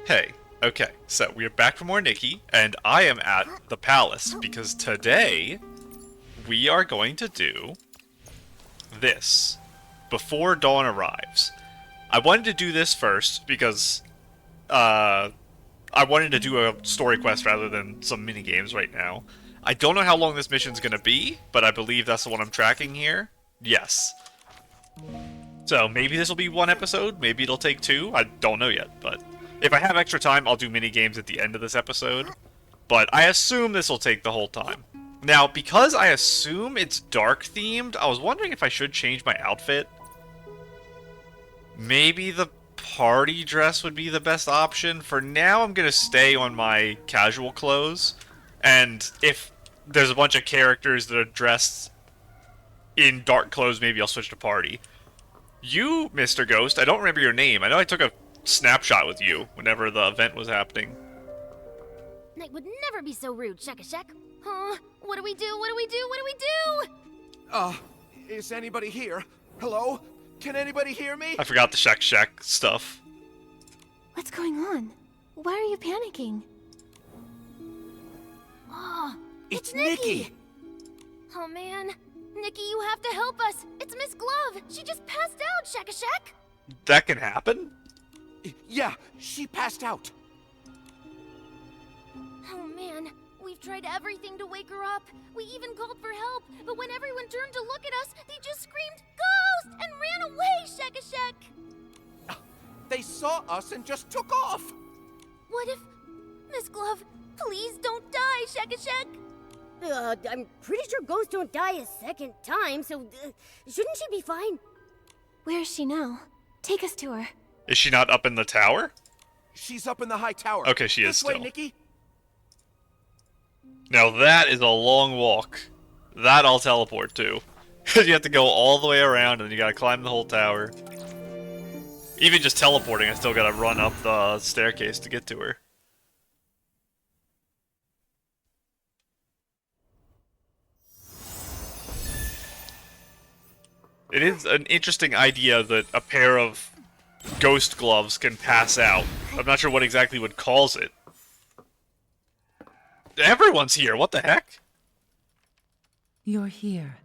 Hey, okay, so we are back for more Nikki, and I am at the palace, because today we are going to do this, before dawn arrives. I wanted to do this first, because, I wanted to do a story quest rather than some mini-games right now. I don't know how long this mission's gonna be, but I believe that's the one I'm tracking here. Yes. So, maybe this will be one episode, maybe it'll take two, I don't know yet, but if I have extra time, I'll do mini-games at the end of this episode. But I assume this will take the whole time. Now, because I assume it's dark-themed, I was wondering if I should change my outfit. Maybe the party dress would be the best option. For now, I'm gonna stay on my casual clothes. And if there's a bunch of characters that are dressed in dark clothes, maybe I'll switch to party. You, Mr. Ghost, I don't remember your name. I know I took a snapshot with you whenever the event was happening. Knight would never be so rude, Shek. Huh? What do we do? What do we do? What do we do? Is anybody here? Hello? Can anybody hear me? I forgot the Shek stuff. What's going on? Why are you panicking? Oh, It's Nikki! Oh man, Nikki, you have to help us. It's Miss Glove. She just passed out, Shek. That can happen? Yeah, she passed out. Oh man, we've tried everything to wake her up. We even called for help, but when everyone turned to look at us, they just screamed, "Ghost!" and ran away, Shek. They saw us and just took off. What if... Miss Glove, please don't die, Shek. I'm pretty sure ghosts don't die a second time, so shouldn't she be fine? Where is she now? Take us to her. Is she not up in the tower? She's up in the high tower. Okay, she is This way, still. Nikki. Now that is a long walk. That I'll teleport to. You have to go all the way around and you gotta climb the whole tower. Even just teleporting, I still gotta run up the staircase to get to her. It is an interesting idea that a pair of ghost gloves can pass out. I'm not sure what exactly would cause it. Everyone's here, what the heck? You're here.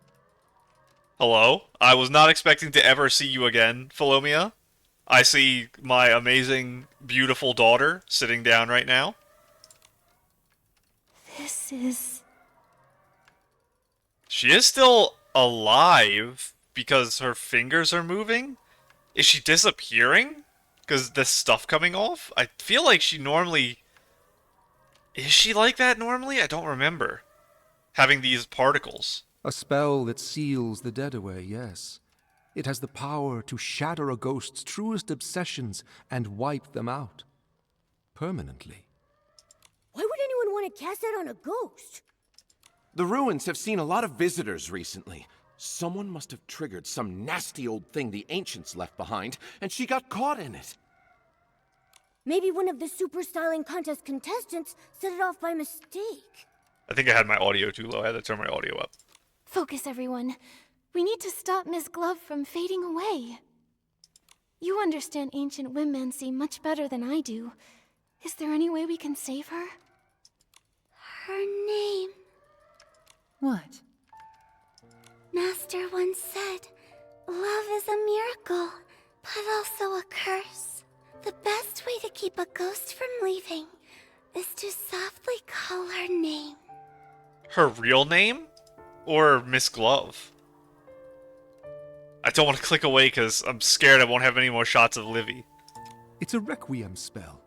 Hello? I was not expecting to ever see you again, Philomia. I see my amazing, beautiful daughter sitting down right now. This is... She is still alive because her fingers are moving? Is she disappearing? Because this stuff coming off? I feel like she normally... Is she like that normally? I don't remember. Having these particles. A spell that seals the dead away, yes. It has the power to shatter a ghost's truest obsessions and wipe them out. Permanently. Why would anyone want to cast that on a ghost? The ruins have seen a lot of visitors recently. Someone must have triggered some nasty old thing the ancients left behind, and she got caught in it. Maybe one of the super styling contest contestants set it off by mistake. I think I had my audio too low. I had to turn my audio up. Focus, everyone. We need to stop Miss Glove from fading away. You understand ancient whimancy much better than I do. Is there any way we can save her? Her name. What? Master once said, love is a miracle, but also a curse. The best way to keep a ghost from leaving is to softly call her name. Her real name? Or Miss Glove? I don't want to click away because I'm scared I won't have any more shots of Livie. It's a requiem spell.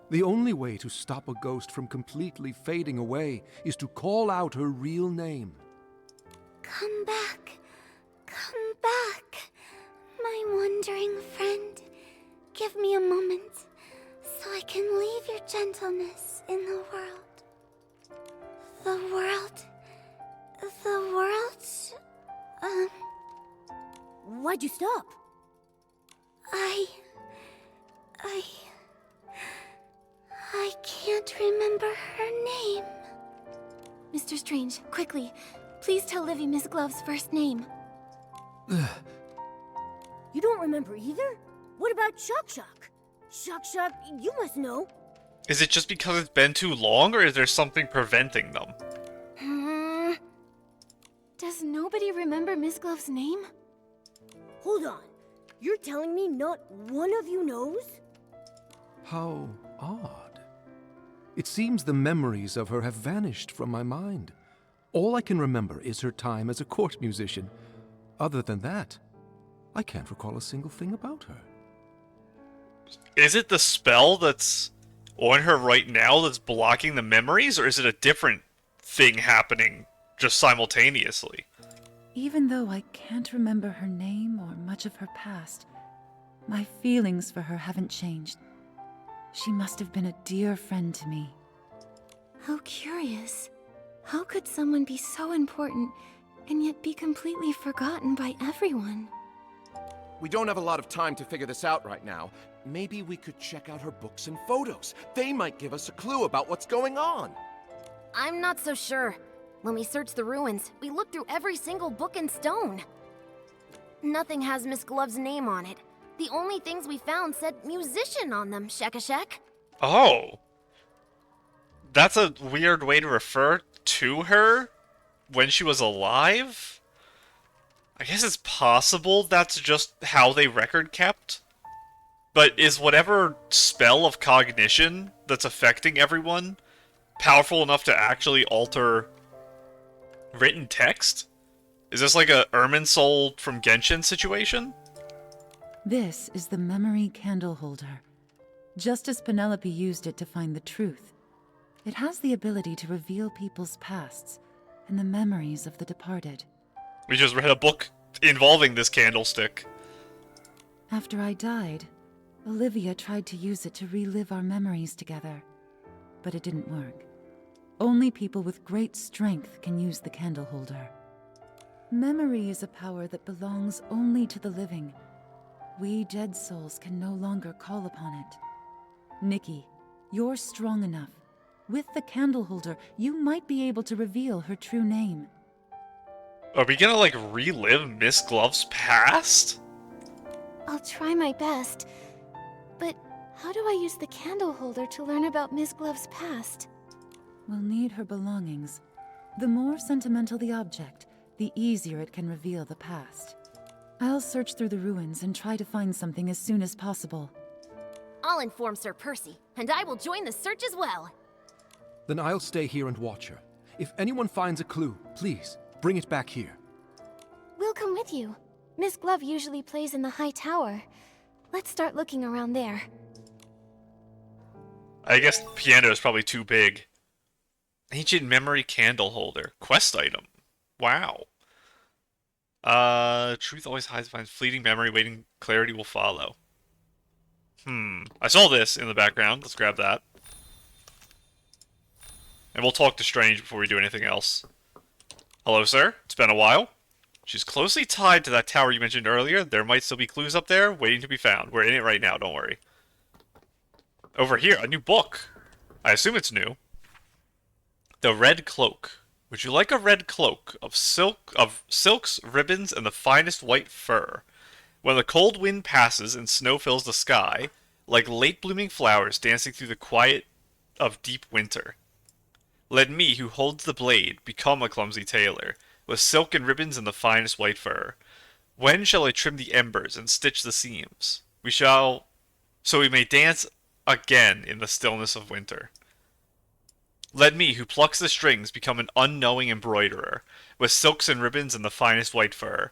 The only way to stop a ghost from completely fading away is to call out her real name. Come back, my wandering friend. Give me a moment, so I can leave your gentleness in the world. The world... Why'd you stop? I can't remember her name. Mr. Strange, quickly, please tell Livie Miss Glove's first name. You don't remember either? What about Shock? Shock, you must know. Is it just because it's been too long, or is there something preventing them? Does nobody remember Miss Glove's name? Hold on. You're telling me not one of you knows? How odd. It seems the memories of her have vanished from my mind. All I can remember is her time as a court musician. Other than that, I can't recall a single thing about her. Is it the spell that's on her right now that's blocking the memories, or is it a different thing happening just simultaneously? Even though I can't remember her name or much of her past, my feelings for her haven't changed. She must have been a dear friend to me. How curious. How could someone be so important and yet be completely forgotten by everyone? We don't have a lot of time to figure this out right now. Maybe we could check out her books and photos. They might give us a clue about what's going on. I'm not so sure. When we searched the ruins, we looked through every single book in stone. Nothing has Miss Glove's name on it. The only things we found said musician on them, Shek. Oh. That's a weird way to refer to her when she was alive? I guess it's possible that's just how they record kept. But is whatever spell of cognition that's affecting everyone powerful enough to actually alter written text? Is this like a Irminsul from Genshin situation? This is the memory candle holder. Just as Penelope used it to find the truth. It has the ability to reveal people's pasts and the memories of the departed. We just read a book involving this candlestick. After I died, Olivia tried to use it to relive our memories together, but it didn't work. Only people with great strength can use the candle holder. Memory is a power that belongs only to the living. We dead souls can no longer call upon it. Nikki, you're strong enough. With the candle holder, you might be able to reveal her true name. Are we gonna, like, relive Miss Glove's past? I'll try my best. But how do I use the candle holder to learn about Miss Glove's past? We'll need her belongings. The more sentimental the object, the easier it can reveal the past. I'll search through the ruins and try to find something as soon as possible. I'll inform Sir Percy, and I will join the search as well. Then I'll stay here and watch her. If anyone finds a clue, please, bring it back here. We'll come with you. Miss Glove usually plays in the high tower. Let's start looking around there. I guess the piano is probably too big. Ancient memory candle holder. Quest item. Wow. Truth always hides behind fleeting memory, waiting clarity will follow. I saw this in the background. Let's grab that. And we'll talk to Strange before we do anything else. Hello, sir. It's been a while. She's closely tied to that tower you mentioned earlier. There might still be clues up there waiting to be found. We're in it right now, don't worry. Over here, a new book. I assume it's new. The Red Cloak. Would you like a red cloak of silks, ribbons, and the finest white fur? When the cold wind passes and snow fills the sky, like late blooming flowers dancing through the quiet of deep winter. Let me, who holds the blade, become a clumsy tailor, with silk and ribbons and the finest white fur. When shall I trim the embers and stitch the seams? So we may dance again in the stillness of winter. Let me, who plucks the strings, become an unknowing embroiderer, with silks and ribbons and the finest white fur.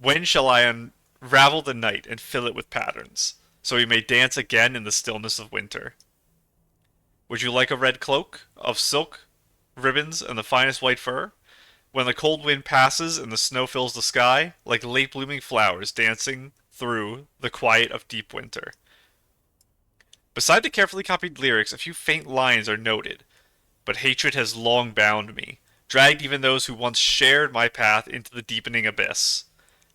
When shall I unravel the night and fill it with patterns, so we may dance again in the stillness of winter? Would you like a red cloak of silk, ribbons, and the finest white fur? When the cold wind passes and the snow fills the sky, like late blooming flowers dancing through the quiet of deep winter. Beside the carefully copied lyrics, a few faint lines are noted. But hatred has long bound me, dragged even those who once shared my path into the deepening abyss.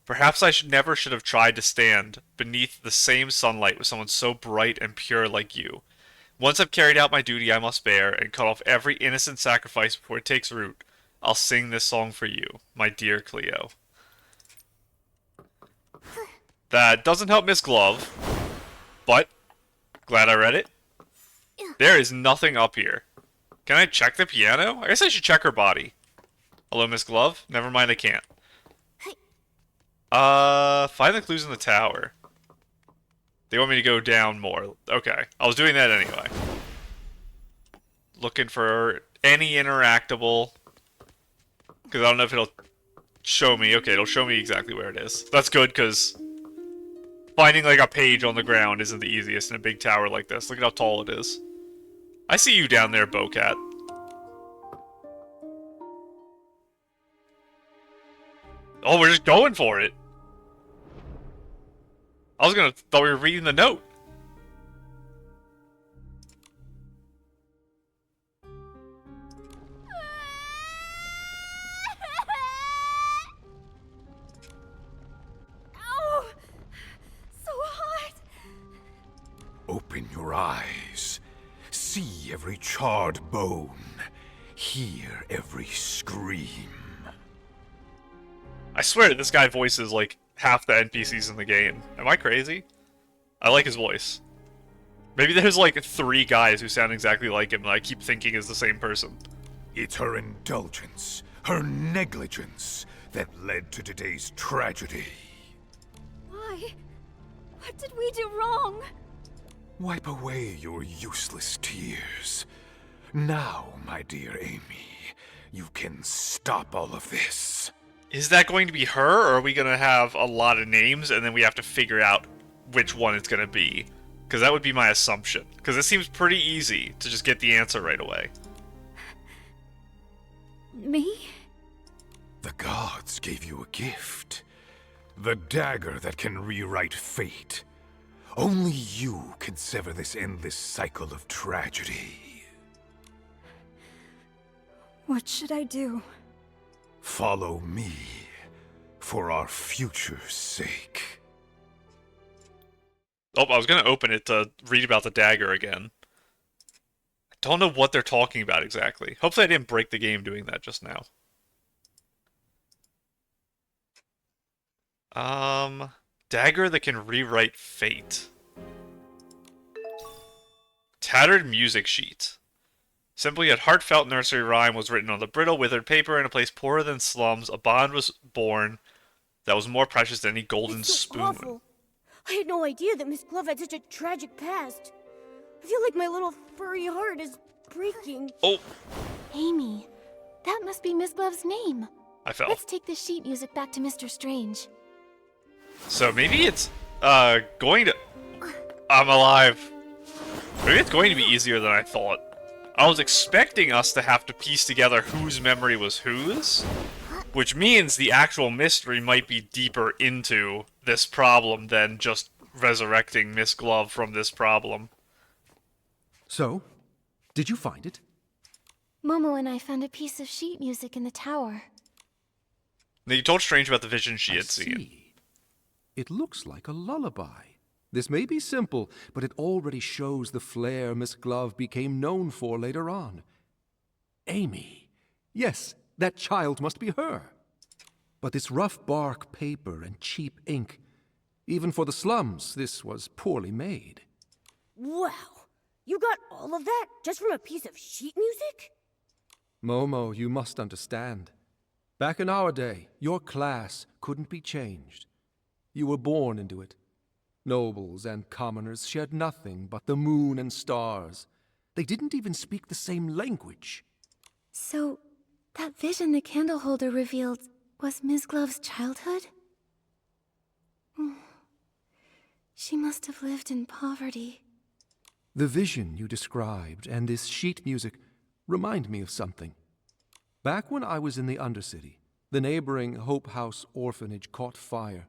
Perhaps I never should have tried to stand beneath the same sunlight with someone so bright and pure like you. Once I've carried out my duty I must bear, and cut off every innocent sacrifice before it takes root, I'll sing this song for you, my dear Cleo. That doesn't help Miss Glove, but glad I read it. There is nothing up here. Can I check the piano? I guess I should check her body. Hello, Miss Glove? Never mind, I can't. Find the clues in the tower. They want me to go down more. Okay, I was doing that anyway. Looking for any interactable. Because I don't know if it'll show me. Okay, it'll show me exactly where it is. That's good, because finding like a page on the ground isn't the easiest in a big tower like this. Look at how tall it is. I see you down there, Bocat. Oh, we're just going for it. I thought we were reading the note. Ow! So hot! Open your eyes. See every charred bone. Hear every scream. I swear this guy voices like half the NPCs in the game. Am I crazy? I like his voice. Maybe there's like 3 guys who sound exactly like him that I keep thinking is the same person. It's her indulgence, her negligence, that led to today's tragedy. Why? What did we do wrong? Wipe away your useless tears. Now, my dear Amy, you can stop all of this. Is that going to be her, or are we going to have a lot of names and then we have to figure out which one it's going to be? Because that would be my assumption. Because it seems pretty easy to just get the answer right away. Me? The gods gave you a gift. The dagger that can rewrite fate. Only you can sever this endless cycle of tragedy. What should I do? Follow me, for our future's sake. Oh, I was going to open it to read about the dagger again. I don't know what they're talking about exactly. Hopefully I didn't break the game doing that just now. Dagger that can rewrite fate. Tattered music sheet. Simply yet heartfelt nursery rhyme was written on the brittle, withered paper in a place poorer than slums. A bond was born that was more precious than any golden It's so spoon. awful. I had no idea that Miss Glove had such a tragic past. I feel like my little furry heart is breaking. Oh, Amy, that must be Miss Glove's name. I fell. Let's take the sheet music back to Mr. Strange. So maybe it's going to... I'm alive. Maybe it's going to be easier than I thought. I was expecting us to have to piece together whose memory was whose, which means the actual mystery might be deeper into this problem than just resurrecting Miss Glove from this problem. So, did you find it? Momo and I found a piece of sheet music in the tower. Now, you told Strange about the vision she I had seen. see. It looks like a lullaby. This may be simple, but it already shows the flair Miss Glove became known for later on. Amy. Yes, that child must be her. But this rough bark paper and cheap ink, even for the slums, this was poorly made. Wow. You got all of that just from a piece of sheet music? Momo, you must understand. Back in our day, your class couldn't be changed. You were born into it. Nobles and commoners shared nothing but the moon and stars. They didn't even speak the same language. So, that vision the candle holder revealed was Miss Glove's childhood? She must have lived in poverty. The vision you described and this sheet music remind me of something. Back when I was in the Undercity, the neighboring Hope House orphanage caught fire.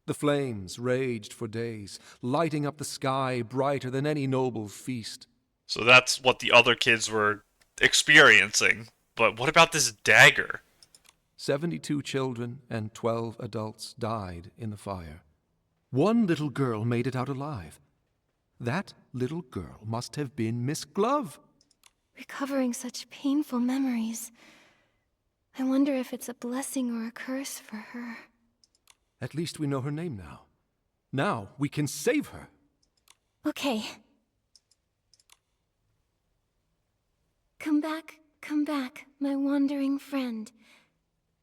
The flames raged for days, lighting up the sky brighter than any noble feast. So that's what the other kids were experiencing. But what about this dagger? 72 children and 12 adults died in the fire. One little girl made it out alive. That little girl must have been Miss Glove. Recovering such painful memories. I wonder if it's a blessing or a curse for her. At least we know her name now. Now we can save her. Okay. Come back, my wandering friend.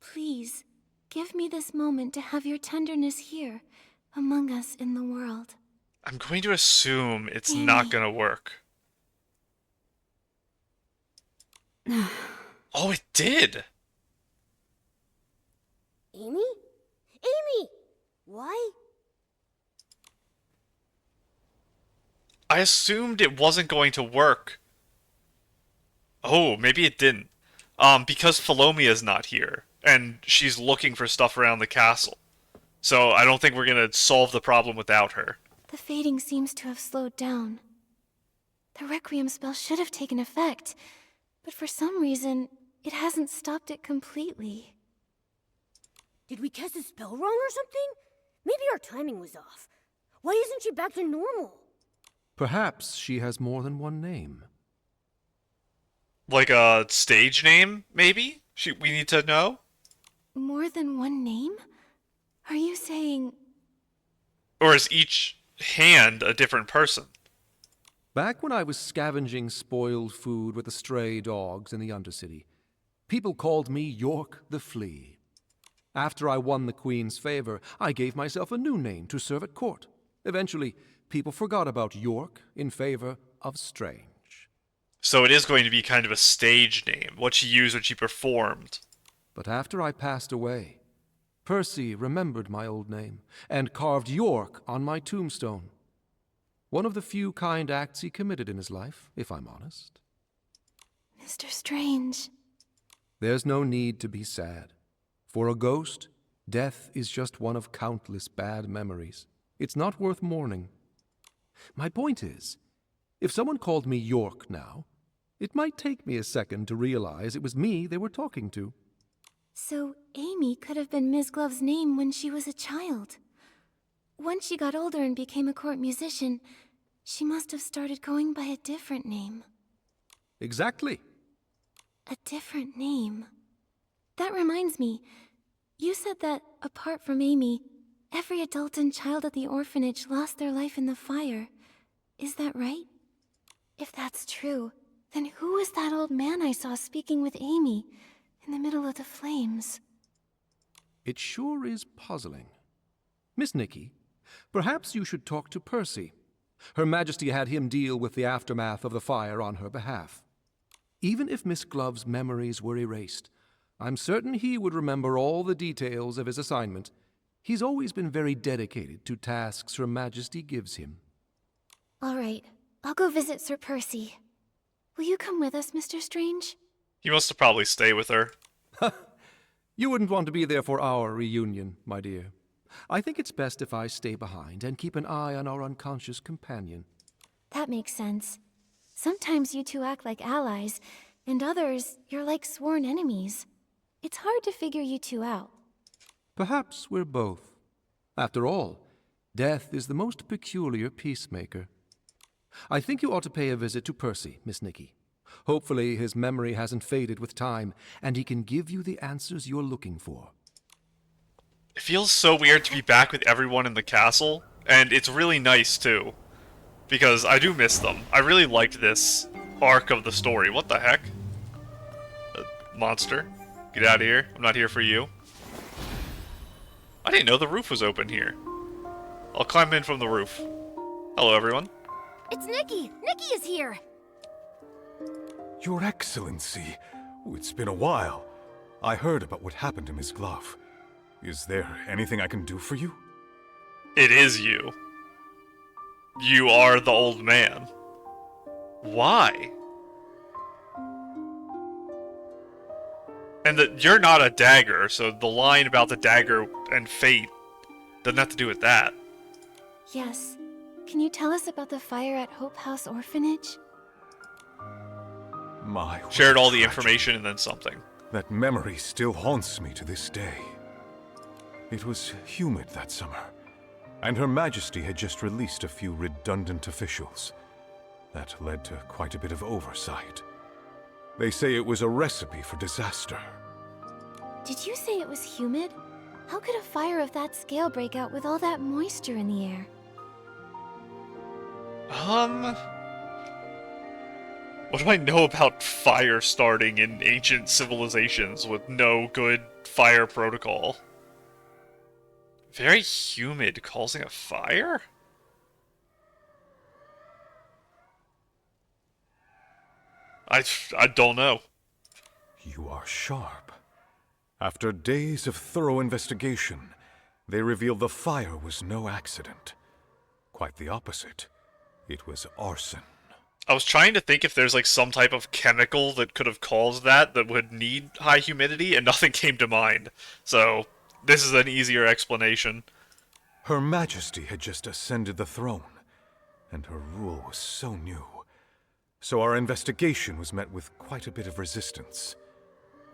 Please, give me this moment to have your tenderness here, among us in the world. I'm going to assume it's Amy. not gonna work. Oh, it did! Amy? Amy! Why? I assumed it wasn't going to work. Oh, maybe it didn't. Because Philomia's not here, and she's looking for stuff around the castle. So I don't think we're gonna solve the problem without her. The fading seems to have slowed down. The Requiem spell should have taken effect, but for some reason, it hasn't stopped it completely. Did we cast a spell wrong or something? Maybe our timing was off. Why isn't she back to normal? Perhaps she has more than one name. Like a stage name, maybe? We need to know? More than one name? Are you saying... Or is each hand a different person? Back when I was scavenging spoiled food with the stray dogs in the Undercity, people called me York the Flea. After I won the Queen's favor, I gave myself a new name to serve at court. Eventually, people forgot about York in favor of Strange. So it is going to be kind of a stage name, what she used when she performed. But after I passed away, Percy remembered my old name and carved York on my tombstone. One of the few kind acts he committed in his life, if I'm honest. Mr. Strange. There's no need to be sad. For a ghost, death is just one of countless bad memories. It's not worth mourning. My point is, if someone called me York now, it might take me a second to realize it was me they were talking to. So Amy could have been Ms. Glove's name when she was a child. Once she got older and became a court musician, she must have started going by a different name. Exactly. A different name. That reminds me, you said that, apart from Amy, every adult and child at the orphanage lost their life in the fire. Is that right? If that's true, then who was that old man I saw speaking with Amy in the middle of the flames? It sure is puzzling. Miss Nikki, perhaps you should talk to Percy. Her Majesty had him deal with the aftermath of the fire on her behalf. Even if Miss Glove's memories were erased, I'm certain he would remember all the details of his assignment. He's always been very dedicated to tasks Her Majesty gives him. All right, I'll go visit Sir Percy. Will you come with us, Mr. Strange? He must have probably stay with her. You wouldn't want to be there for our reunion, my dear. I think it's best if I stay behind and keep an eye on our unconscious companion. That makes sense. Sometimes you two act like allies, and others, you're like sworn enemies. It's hard to figure you two out. Perhaps we're both. After all, death is the most peculiar peacemaker. I think you ought to pay a visit to Percy, Miss Nikki. Hopefully his memory hasn't faded with time, and he can give you the answers you're looking for. It feels so weird to be back with everyone in the castle, and it's really nice too. Because I do miss them. I really liked this arc of the story. What the heck? Monster. Get out of here. I'm not here for you. I didn't know the roof was open here. I'll climb in from the roof. Hello, everyone. It's Nikki! Nikki is here! Your Excellency, it's been a while. I heard about what happened to Miss Glove. Is there anything I can do for you? It is you. You are the old man. Why? And you're not a dagger, so the line about the dagger and fate doesn't have to do with that. Yes. Can you tell us about the fire at Hope House Orphanage? My Shared all the tragic. information and then something. That memory still haunts me to this day. It was humid that summer, and Her Majesty had just released a few redundant officials. That led to quite a bit of oversight. They say it was a recipe for disaster. Did you say it was humid? How could a fire of that scale break out with all that moisture in the air? What do I know about fire starting in ancient civilizations with no good fire protocol? Very humid, causing a fire? I don't know. You are sharp. After days of thorough investigation, they revealed the fire was no accident. Quite the opposite. It was arson. I was trying to think if there's like some type of chemical that could have caused that would need high humidity, and nothing came to mind. So, this is an easier explanation. Her Majesty had just ascended the throne, and her rule was so new. So our investigation was met with quite a bit of resistance.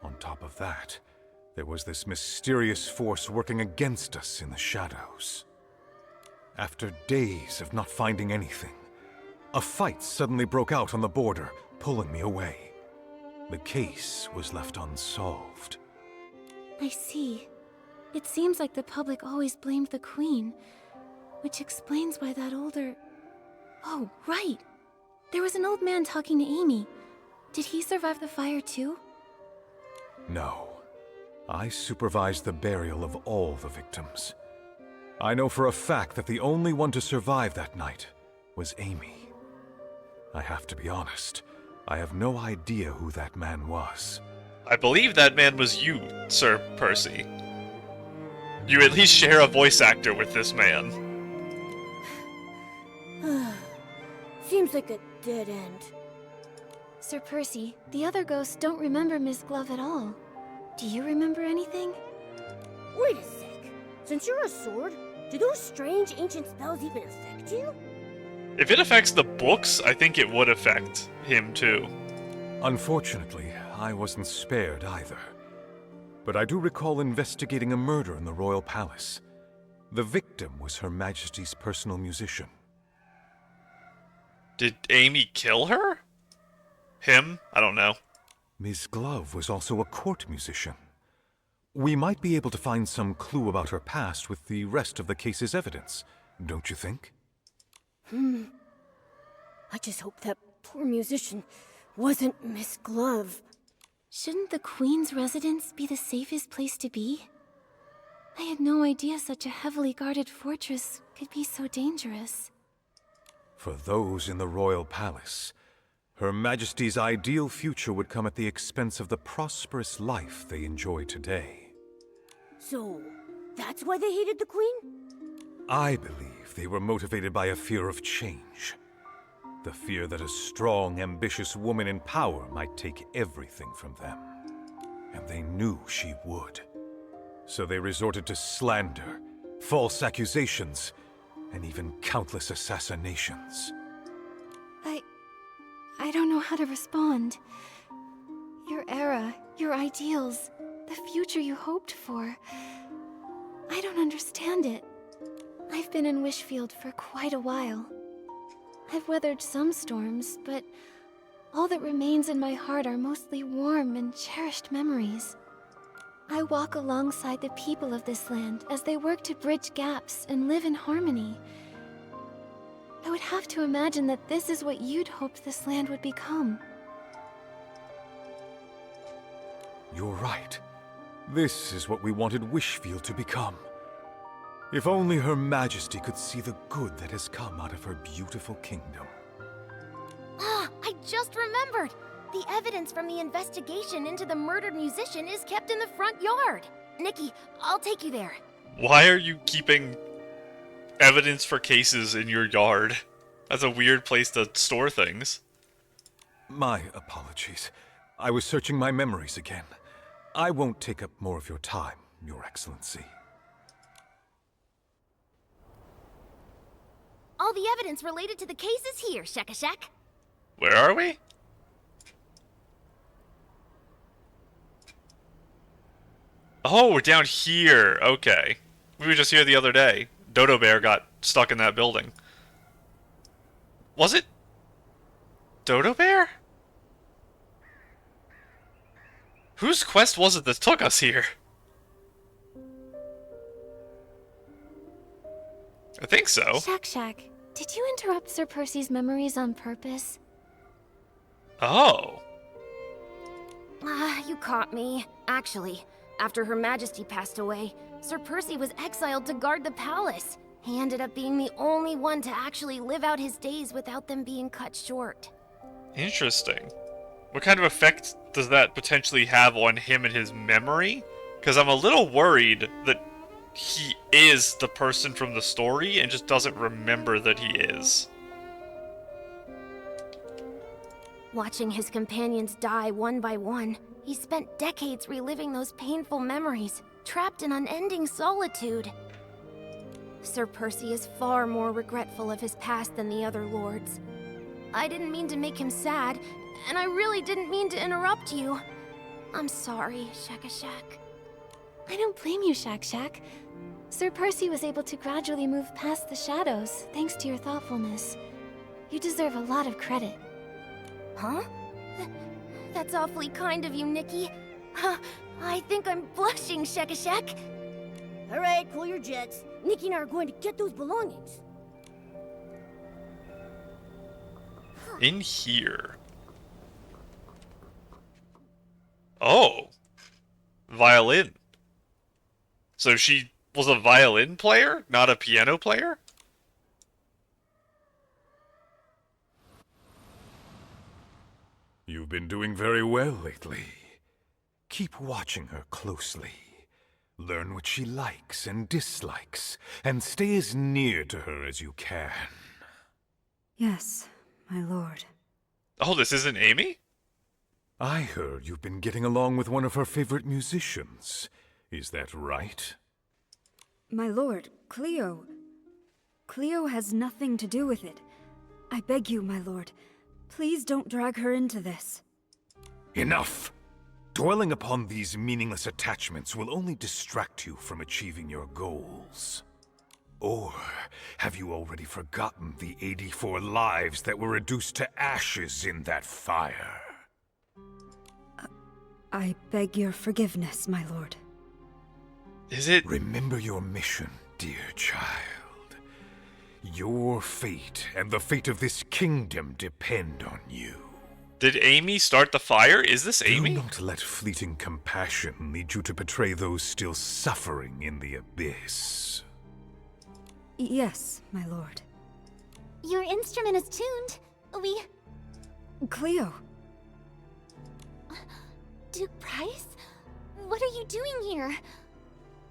On top of that, there was this mysterious force working against us in the shadows. After days of not finding anything, a fight suddenly broke out on the border, pulling me away. The case was left unsolved. I see. It seems like the public always blamed the Queen, which explains why that older... Oh, right! There was an old man talking to Amy. Did he survive the fire too? No. I supervised the burial of all the victims. I know for a fact that the only one to survive that night was Amy. I have to be honest, I have no idea who that man was. I believe that man was you, Sir Percy. You at least share a voice actor with this man. Seems like a dead end. Sir Percy, the other ghosts don't remember Miss Glove at all. Do you remember anything? Wait a sec. Since you're a sword, do those strange ancient spells even affect you? If it affects the books, I think it would affect him too. Unfortunately, I wasn't spared either. But I do recall investigating a murder in the royal palace. The victim was Her Majesty's personal musician. Did Amy kill her? Him? I don't know. Ms. Glove was also a court musician. We might be able to find some clue about her past with the rest of the case's evidence, don't you think? I just hope that poor musician wasn't Miss Glove. Shouldn't the Queen's residence be the safest place to be? I had no idea such a heavily guarded fortress could be so dangerous. For those in the royal palace, Her Majesty's ideal future would come at the expense of the prosperous life they enjoy today. So, that's why they hated the Queen? I believe they were motivated by a fear of change. The fear that a strong, ambitious woman in power might take everything from them. And they knew she would. So they resorted to slander, false accusations, and even countless assassinations. I don't know how to respond. Your era, your ideals, the future you hoped for. I don't understand it. I've been in Wishfield for quite a while. I've weathered some storms, but all that remains in my heart are mostly warm and cherished memories. I walk alongside the people of this land as they work to bridge gaps and live in harmony. I would have to imagine that this is what you'd hoped this land would become. You're right. This is what we wanted Wishfield to become. If only Her Majesty could see the good that has come out of her beautiful kingdom. Ah, I just remembered! The evidence from the investigation into the murdered musician is kept in the front yard. Nikki, I'll take you there. Why are you keeping evidence for cases in your yard? That's a weird place to store things. My apologies. I was searching my memories again. I won't take up more of your time, Your Excellency. All the evidence related to the case is here, Shakashak. Where are we? Oh, we're down here. Okay. We were just here the other day. Dodo Bear got stuck in that building. Was it Dodo Bear? Whose quest was it that took us here? I think so. Shak, did you interrupt Sir Percy's memories on purpose? Oh. You caught me. Actually, after Her Majesty passed away, Sir Percy was exiled to guard the palace. He ended up being the only one to actually live out his days without them being cut short. Interesting. What kind of effect does that potentially have on him and his memory? Because I'm a little worried that he is the person from the story and just doesn't remember that he is. Watching his companions die one by one, he spent decades reliving those painful memories, trapped in unending solitude. Sir Percy is far more regretful of his past than the other lords. I didn't mean to make him sad, and I really didn't mean to interrupt you. I'm sorry, Shak-a-Shak. I don't blame you, Shak-Shak. Sir Percy was able to gradually move past the shadows, thanks to your thoughtfulness. You deserve a lot of credit. Huh? That's awfully kind of you, Nikki. I think I'm blushing, Shak-a-Shak. Alright, cool your jets. Nikki and I are going to get those belongings. In here. Oh. Violin. So she was a violin player, not a piano player? You've been doing very well lately. Keep watching her closely. Learn what she likes and dislikes, and stay as near to her as you can. Yes, my lord. Oh, this isn't Amy? I heard you've been getting along with one of her favorite musicians. Is that right? My lord, Cleo. Cleo has nothing to do with it. I beg you, my lord, please don't drag her into this. Enough! Dwelling upon these meaningless attachments will only distract you from achieving your goals. Or have you already forgotten the 84 lives that were reduced to ashes in that fire? I beg your forgiveness, my lord. Is it? Remember your mission, dear child. Your fate and the fate of this kingdom depend on you. Did Amy start the fire? Is this Amy? Do not let fleeting compassion lead you to betray those still suffering in the abyss. Yes, my lord. Your instrument is tuned. Cleo. Duke Price? What are you doing here?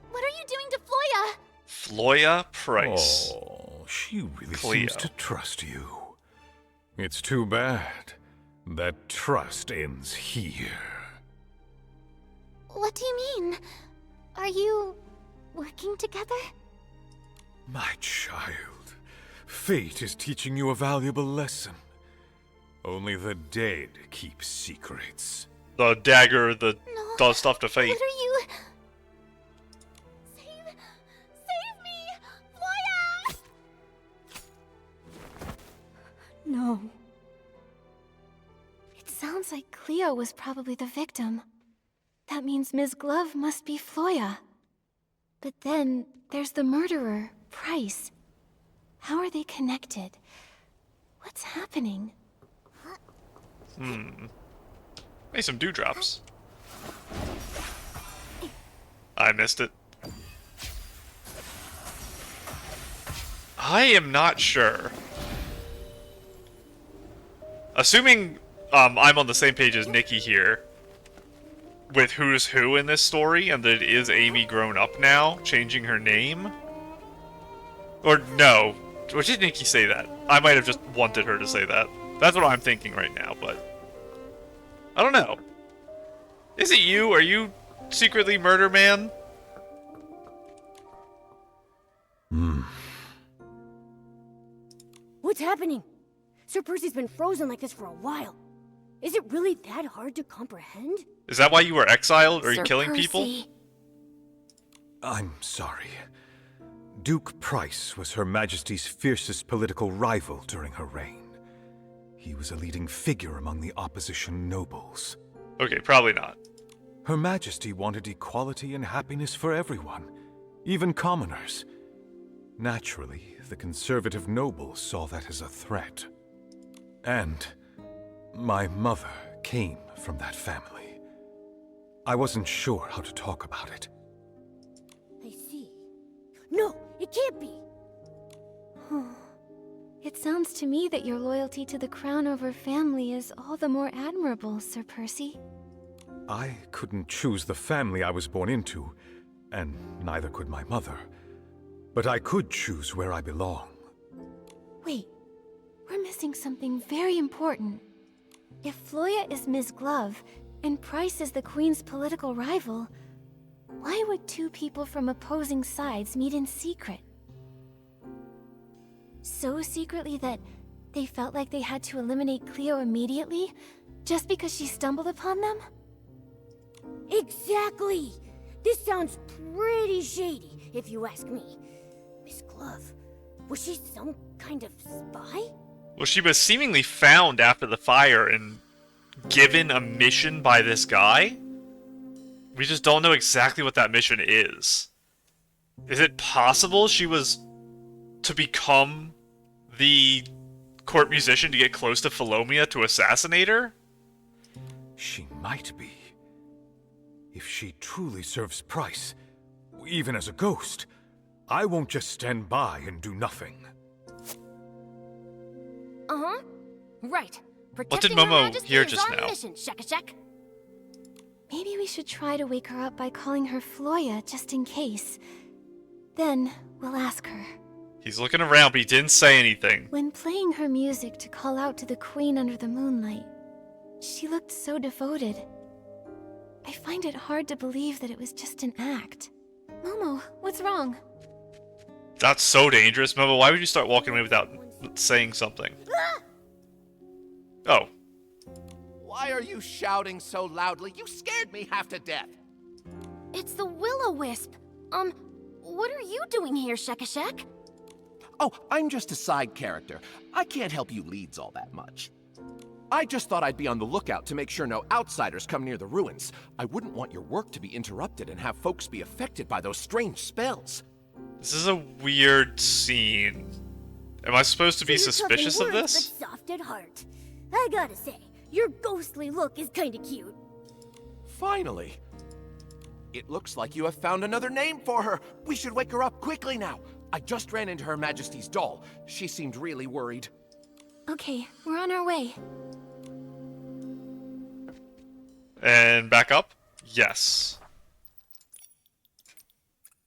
What are you doing to Floya? Floya Price. Oh, she really Cleo. seems to trust you. It's too bad. That trust ends here. What do you mean? Are you working together? My child, fate is teaching you a valuable lesson. Only the dead keep secrets. The dagger that No. does stuff to fate. What are you? Save me! Floya! No. It sounds like Cleo was probably the victim. That means Ms. Glove must be Floya. But then there's the murderer, Price. How are they connected? What's happening? Hey, some dewdrops. I missed it. I am not sure. Assuming I'm on the same page as Nikki here, with who's who in this story, and that it is Amy grown up now, changing her name? Or no, or did Nikki say that? I might have just wanted her to say that. That's what I'm thinking right now, but I don't know. Is it you? Are you secretly Murder Man? What's happening? Sir Percy's been frozen like this for a while. Is it really that hard to comprehend? Is that why you were exiled? Are you Sir killing people? Percy. I'm sorry. Duke Price was Her Majesty's fiercest political rival during her reign. He was a leading figure among the opposition nobles. Okay, probably not. Her Majesty wanted equality and happiness for everyone, even commoners. Naturally, the conservative nobles saw that as a threat. And My mother came from that family. I wasn't sure how to talk about it. I see. No, it can't be! It sounds to me that your loyalty to the crown over family is all the more admirable, Sir Percy. I couldn't choose the family I was born into, and neither could my mother. But I could choose where I belong. Wait, we're missing something very important. If Floya is Ms. Glove, and Price is the Queen's political rival, why would two people from opposing sides meet in secret? So secretly that they felt like they had to eliminate Cleo immediately, just because she stumbled upon them? Exactly! This sounds pretty shady, if you ask me. Miss Glove, was she some kind of spy? Well, she was seemingly found after the fire and given a mission by this guy. We just don't know exactly what that mission is. Is it possible she was to become the court musician to get close to Philomia to assassinate her? She might be. If she truly serves Price, even as a ghost, I won't just stand by and do nothing. Uh-huh. Right. What did Protecting Her Momo Majesty hear is just our now? mission, Shek-a-shek. Maybe we should try to wake her up by calling her Floya, just in case. Then, we'll ask her. He's looking around, but he didn't say anything. When playing her music to call out to the Queen under the moonlight, she looked so devoted. I find it hard to believe that it was just an act. Momo, what's wrong? That's so dangerous, Momo. Why would you start walking away without saying something? Oh. Why are you shouting so loudly? You scared me half to death. It's the Will-O-Wisp. What are you doing here, Shek-a-shek? Oh, I'm just a side character. I can't help you leads all that much. I just thought I'd be on the lookout to make sure no outsiders come near the ruins. I wouldn't want your work to be interrupted and have folks be affected by those strange spells. This is a weird scene. Am I supposed to be So you're suspicious tough of in words, this? but soft at heart. I gotta say, your ghostly look is kinda cute. Finally. It looks like you have found another name for her. We should wake her up quickly now. I just ran into Her Majesty's doll. She seemed really worried. Okay, we're on our way. And back up? Yes.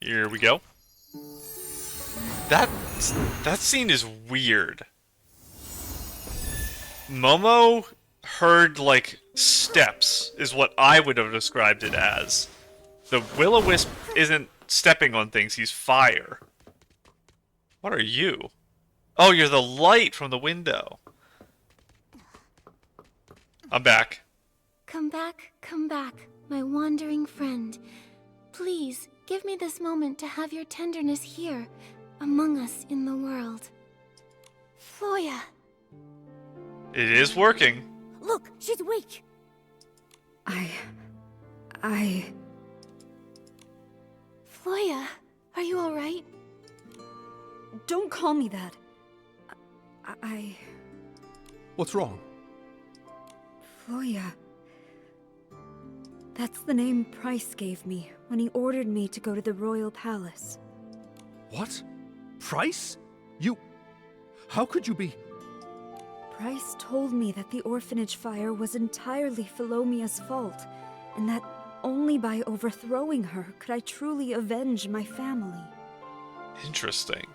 Here we go. That scene is weird. Momo heard, like, steps, is what I would have described it as. The Will-O-Wisp isn't stepping on things, he's fire. What are you? Oh, you're the light from the window. I'm back. Come back, my wandering friend. Please, give me this moment to have your tenderness here, among us in the world. Floya. It is working. Look, she's awake. Floya, are you alright? Don't call me that. What's wrong? Floya. That's the name Price gave me when he ordered me to go to the royal palace. What? Price? You... How could you be... Price told me that the orphanage fire was entirely Philomia's fault, and that only by overthrowing her could I truly avenge my family. Interesting.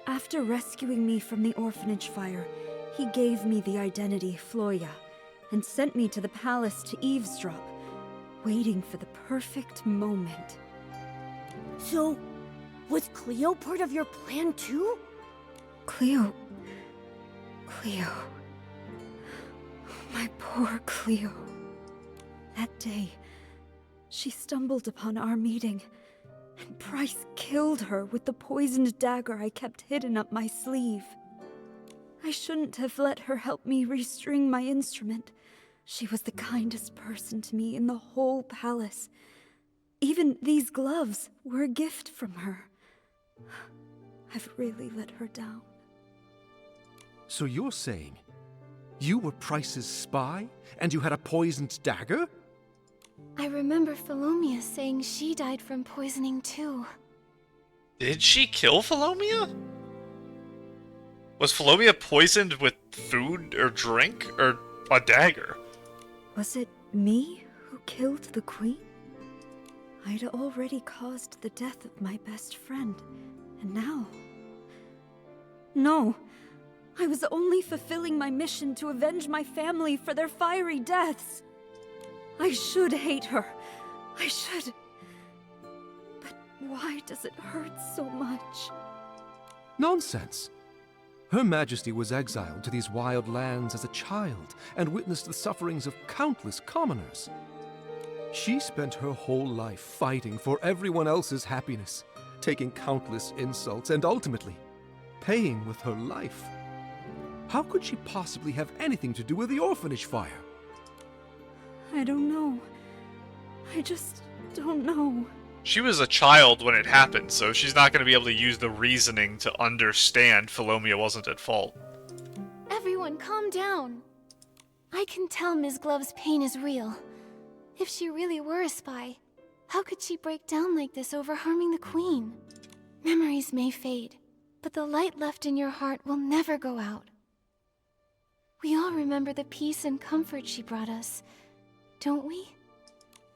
After rescuing me from the orphanage fire, he gave me the identity Floya, and sent me to the palace to eavesdrop, waiting for the perfect moment. So, was Cleo part of your plan too? Cleo... My poor Cleo. That day, she stumbled upon our meeting, and Price killed her with the poisoned dagger I kept hidden up my sleeve. I shouldn't have let her help me restring my instrument. She was the kindest person to me in the whole palace. Even these gloves were a gift from her. I've really let her down. So you're saying You were Price's spy, and you had a poisoned dagger? I remember Philomia saying she died from poisoning too. Did she kill Philomia? Was Philomia poisoned with food or drink or a dagger? Was it me who killed the queen? I'd already caused the death of my best friend, and now... No, I was only fulfilling my mission to avenge my family for their fiery deaths. I should hate her. I should. But why does it hurt so much? Nonsense. Her Majesty was exiled to these wild lands as a child and witnessed the sufferings of countless commoners. She spent her whole life fighting for everyone else's happiness, taking countless insults and ultimately paying with her life. How could she possibly have anything to do with the orphanage fire? I don't know. I just don't know. She was a child when it happened, so she's not going to be able to use the reasoning to understand Philomia wasn't at fault. Everyone, calm down. I can tell Ms. Glove's pain is real. If she really were a spy, how could she break down like this over harming the Queen? Memories may fade, but the light left in your heart will never go out. We all remember the peace and comfort she brought us, don't we?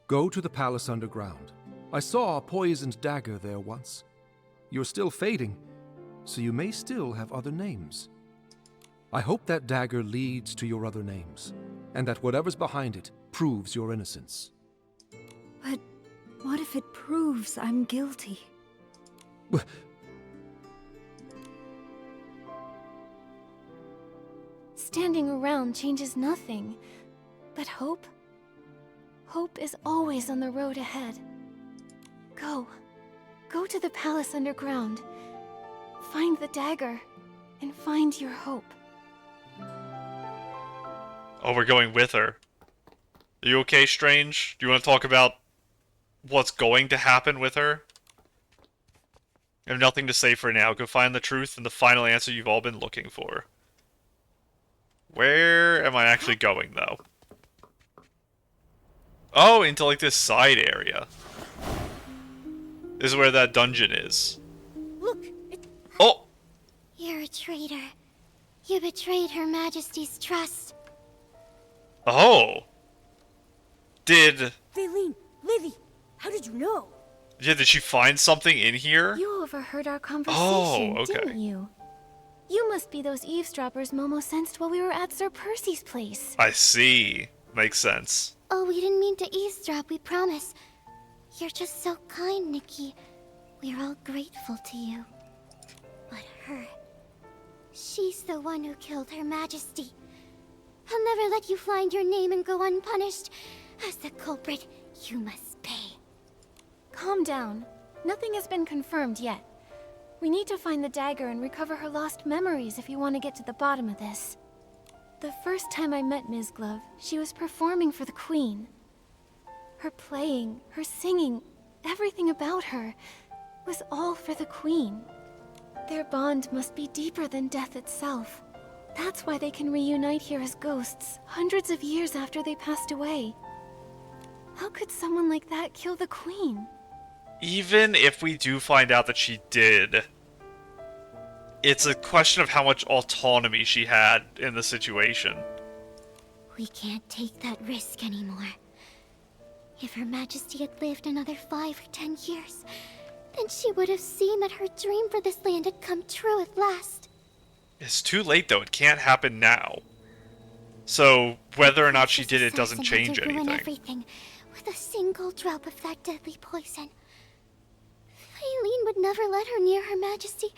Go to the palace underground. I saw a poisoned dagger there once. You're still fading, so you may still have other names. I hope that dagger leads to your other names, and that whatever's behind it proves your innocence. But what if it proves I'm guilty? Standing around changes nothing, but hope? Hope is always on the road ahead. Go. Go to the palace underground. Find the dagger, and find your hope. Oh, we're going with her. Are you okay, Strange? Do you want to talk about what's going to happen with her? I have nothing to say for now. Go find the truth and the final answer you've all been looking for. Where am I actually going, though? Oh, into like this side area. This is where that dungeon is. Look! Oh! You're a traitor. You betrayed Her Majesty's trust. Oh! Did Livie, how did you know? did she find something in here? You overheard our conversation, Oh, okay. didn't you? You must be those eavesdroppers Momo sensed while we were at Sir Percy's place. I see. Makes sense. Oh, we didn't mean to eavesdrop, we promise. You're just so kind, Nikki. We're all grateful to you. But her... she's the one who killed Her Majesty. I'll never let you find your name and go unpunished. As the culprit, you must pay. Calm down. Nothing has been confirmed yet. We need to find the dagger and recover her lost memories if you want to get to the bottom of this. The first time I met Ms. Glove, she was performing for the Queen. Her playing, her singing, everything about her was all for the Queen. Their bond must be deeper than death itself. That's why they can reunite here as ghosts, hundreds of years after they passed away. How could someone like that kill the Queen? Even if we do find out that she did, it's a question of how much autonomy she had in the situation. We can't take that risk anymore. If Her Majesty had lived another 5 or 10 years, then she would have seen that her dream for this land had come true at last. It's too late, though. It can't happen now. So, whether or not she did it doesn't change to ruin anything. Everything with a single drop of that deadly poison. Eileen would never let her near Her Majesty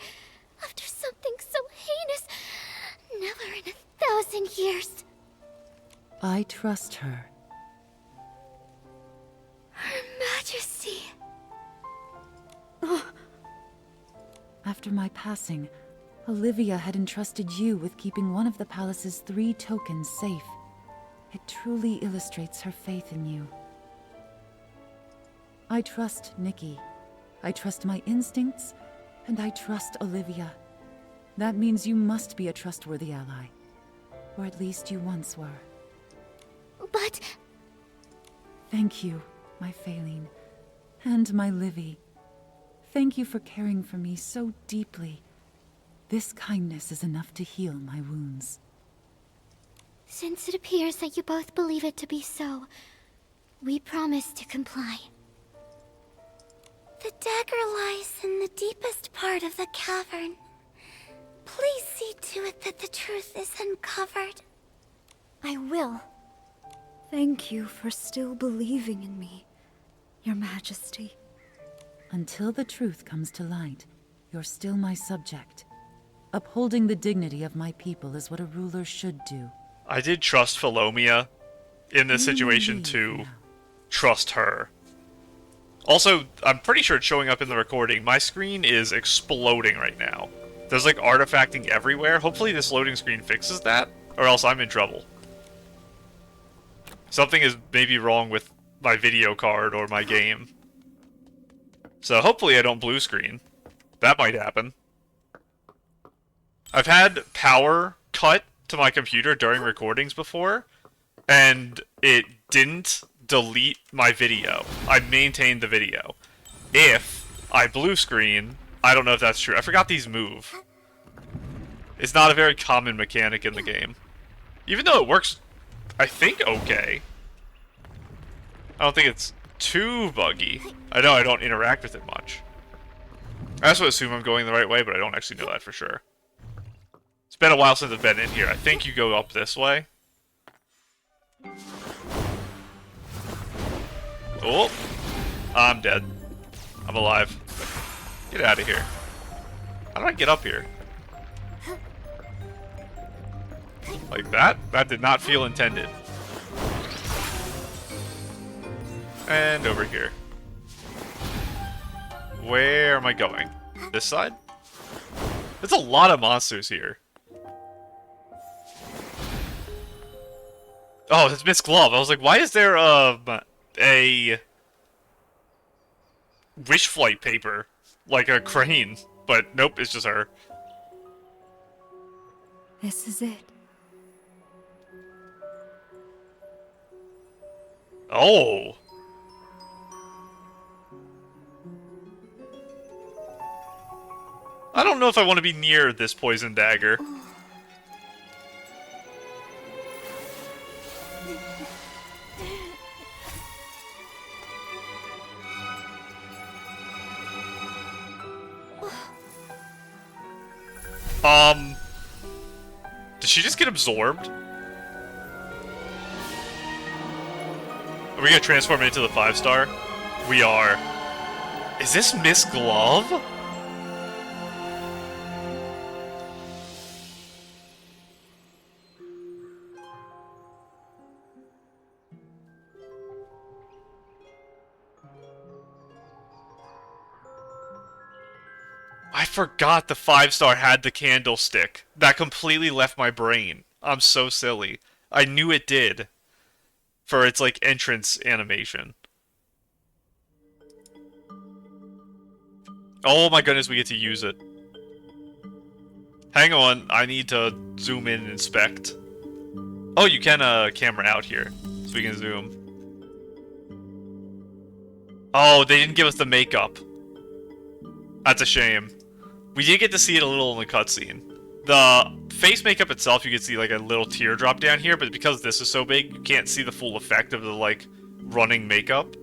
after something so heinous. Never in 1,000 years. I trust her. Her Majesty. After my passing, Olivia had entrusted you with keeping one of the palace's 3 tokens safe. It truly illustrates her faith in you. I trust Nikki. I trust my instincts, and I trust Olivia. That means you must be a trustworthy ally. Or at least you once were. But... Thank you, my Phaline. And my Livie. Thank you for caring for me so deeply. This kindness is enough to heal my wounds. Since it appears that you both believe it to be so, we promise to comply. The dagger lies in the deepest part of the cavern. Please see to it that the truth is uncovered. I will. Thank you for still believing in me, Your Majesty. Until the truth comes to light, you're still my subject. Upholding the dignity of my people is what a ruler should do. I did trust Philomia in this situation to trust her. Also, I'm pretty sure it's showing up in the recording. My screen is exploding right now. There's like artifacting everywhere. Hopefully this loading screen fixes that, or else I'm in trouble. Something is maybe wrong with my video card or my game. So hopefully I don't blue screen. That might happen. I've had power cut to my computer during recordings before, and it didn't delete my video. I maintained the video. If I blue screen, I don't know if that's true. I forgot these move. It's not a very common mechanic in the game. Even though it works, I think, okay. I don't think it's too buggy. I know I don't interact with it much. I also assume I'm going the right way, but I don't actually know that for sure. It's been a while since I've been in here. I think you go up this way. Oh! I'm dead. I'm alive. Get out of here. How do I get up here? Like that? That did not feel intended. And over here. Where am I going? This side? There's a lot of monsters here. Oh, it's Miss Glove. I was like, why is there a wish flight paper? Like a crane. But nope, it's just her. This is it. Oh! I don't know if I want to be near this poison dagger. Did she just get absorbed? Are we gonna transform into the 5-star? We are. Is this Miss Glove? I forgot the 5-star had the candlestick. That completely left my brain. I'm so silly. I knew it did. For its, like, entrance animation. Oh my goodness, we get to use it. Hang on, I need to zoom in and inspect. Oh, you can, camera out here. So we can zoom. Oh, they didn't give us the makeup. That's a shame. We did get to see it a little in the cutscene. The face makeup itself, you can see like a little teardrop down here, but because this is so big, you can't see the full effect of the like running makeup.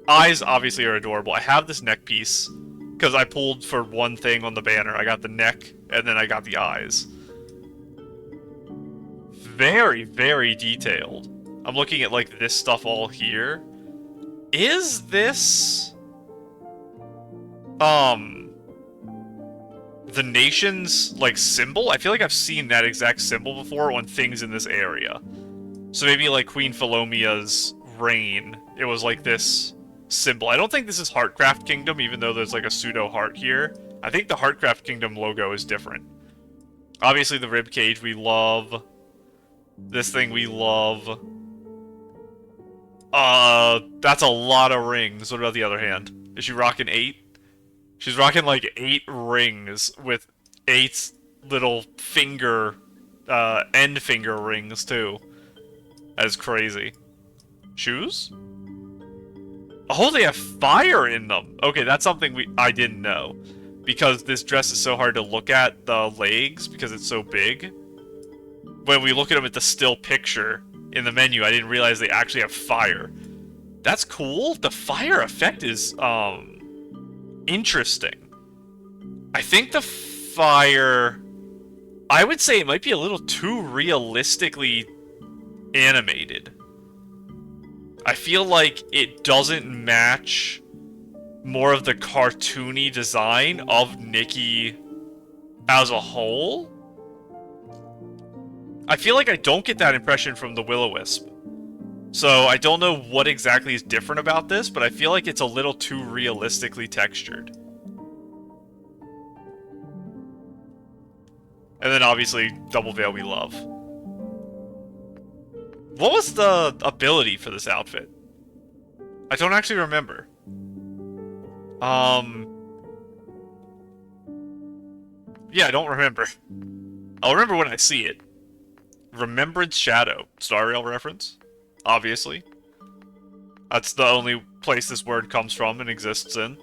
Eyes obviously are adorable. I have this neck piece because I pulled for one thing on the banner. I got the neck and then I got the eyes. Very, very detailed. I'm looking at like this stuff all here. Is this the nation's, like, symbol? I feel like I've seen that exact symbol before on things in this area. So maybe, like, Queen Philomia's reign, it was, like, this symbol. I don't think this is Heartcraft Kingdom, even though there's, like, a pseudo-heart here. I think the Heartcraft Kingdom logo is different. Obviously, the ribcage we love. This thing we love. That's a lot of rings. What about the other hand? Is she rocking 8? She's rocking like 8 rings with 8 little finger end finger rings, too. That is crazy. Shoes? Oh, they have fire in them! Okay, that's something I didn't know. Because this dress is so hard to look at, the legs, because it's so big. When we look at them at the still picture in the menu, I didn't realize they actually have fire. That's cool. The fire effect is, interesting. I think the fire... I would say it might be a little too realistically animated. I feel like it doesn't match more of the cartoony design of Nikki as a whole. I feel like I don't get that impression from the Will-O-Wisp. So I don't know what exactly is different about this, but I feel like it's a little too realistically textured. And then obviously, Double Veil we love. What was the ability for this outfit? I don't actually remember. Yeah, I don't remember. I'll remember when I see it. Remembrance Shadow. Star Rail reference? Obviously. That's the only place this word comes from and exists in.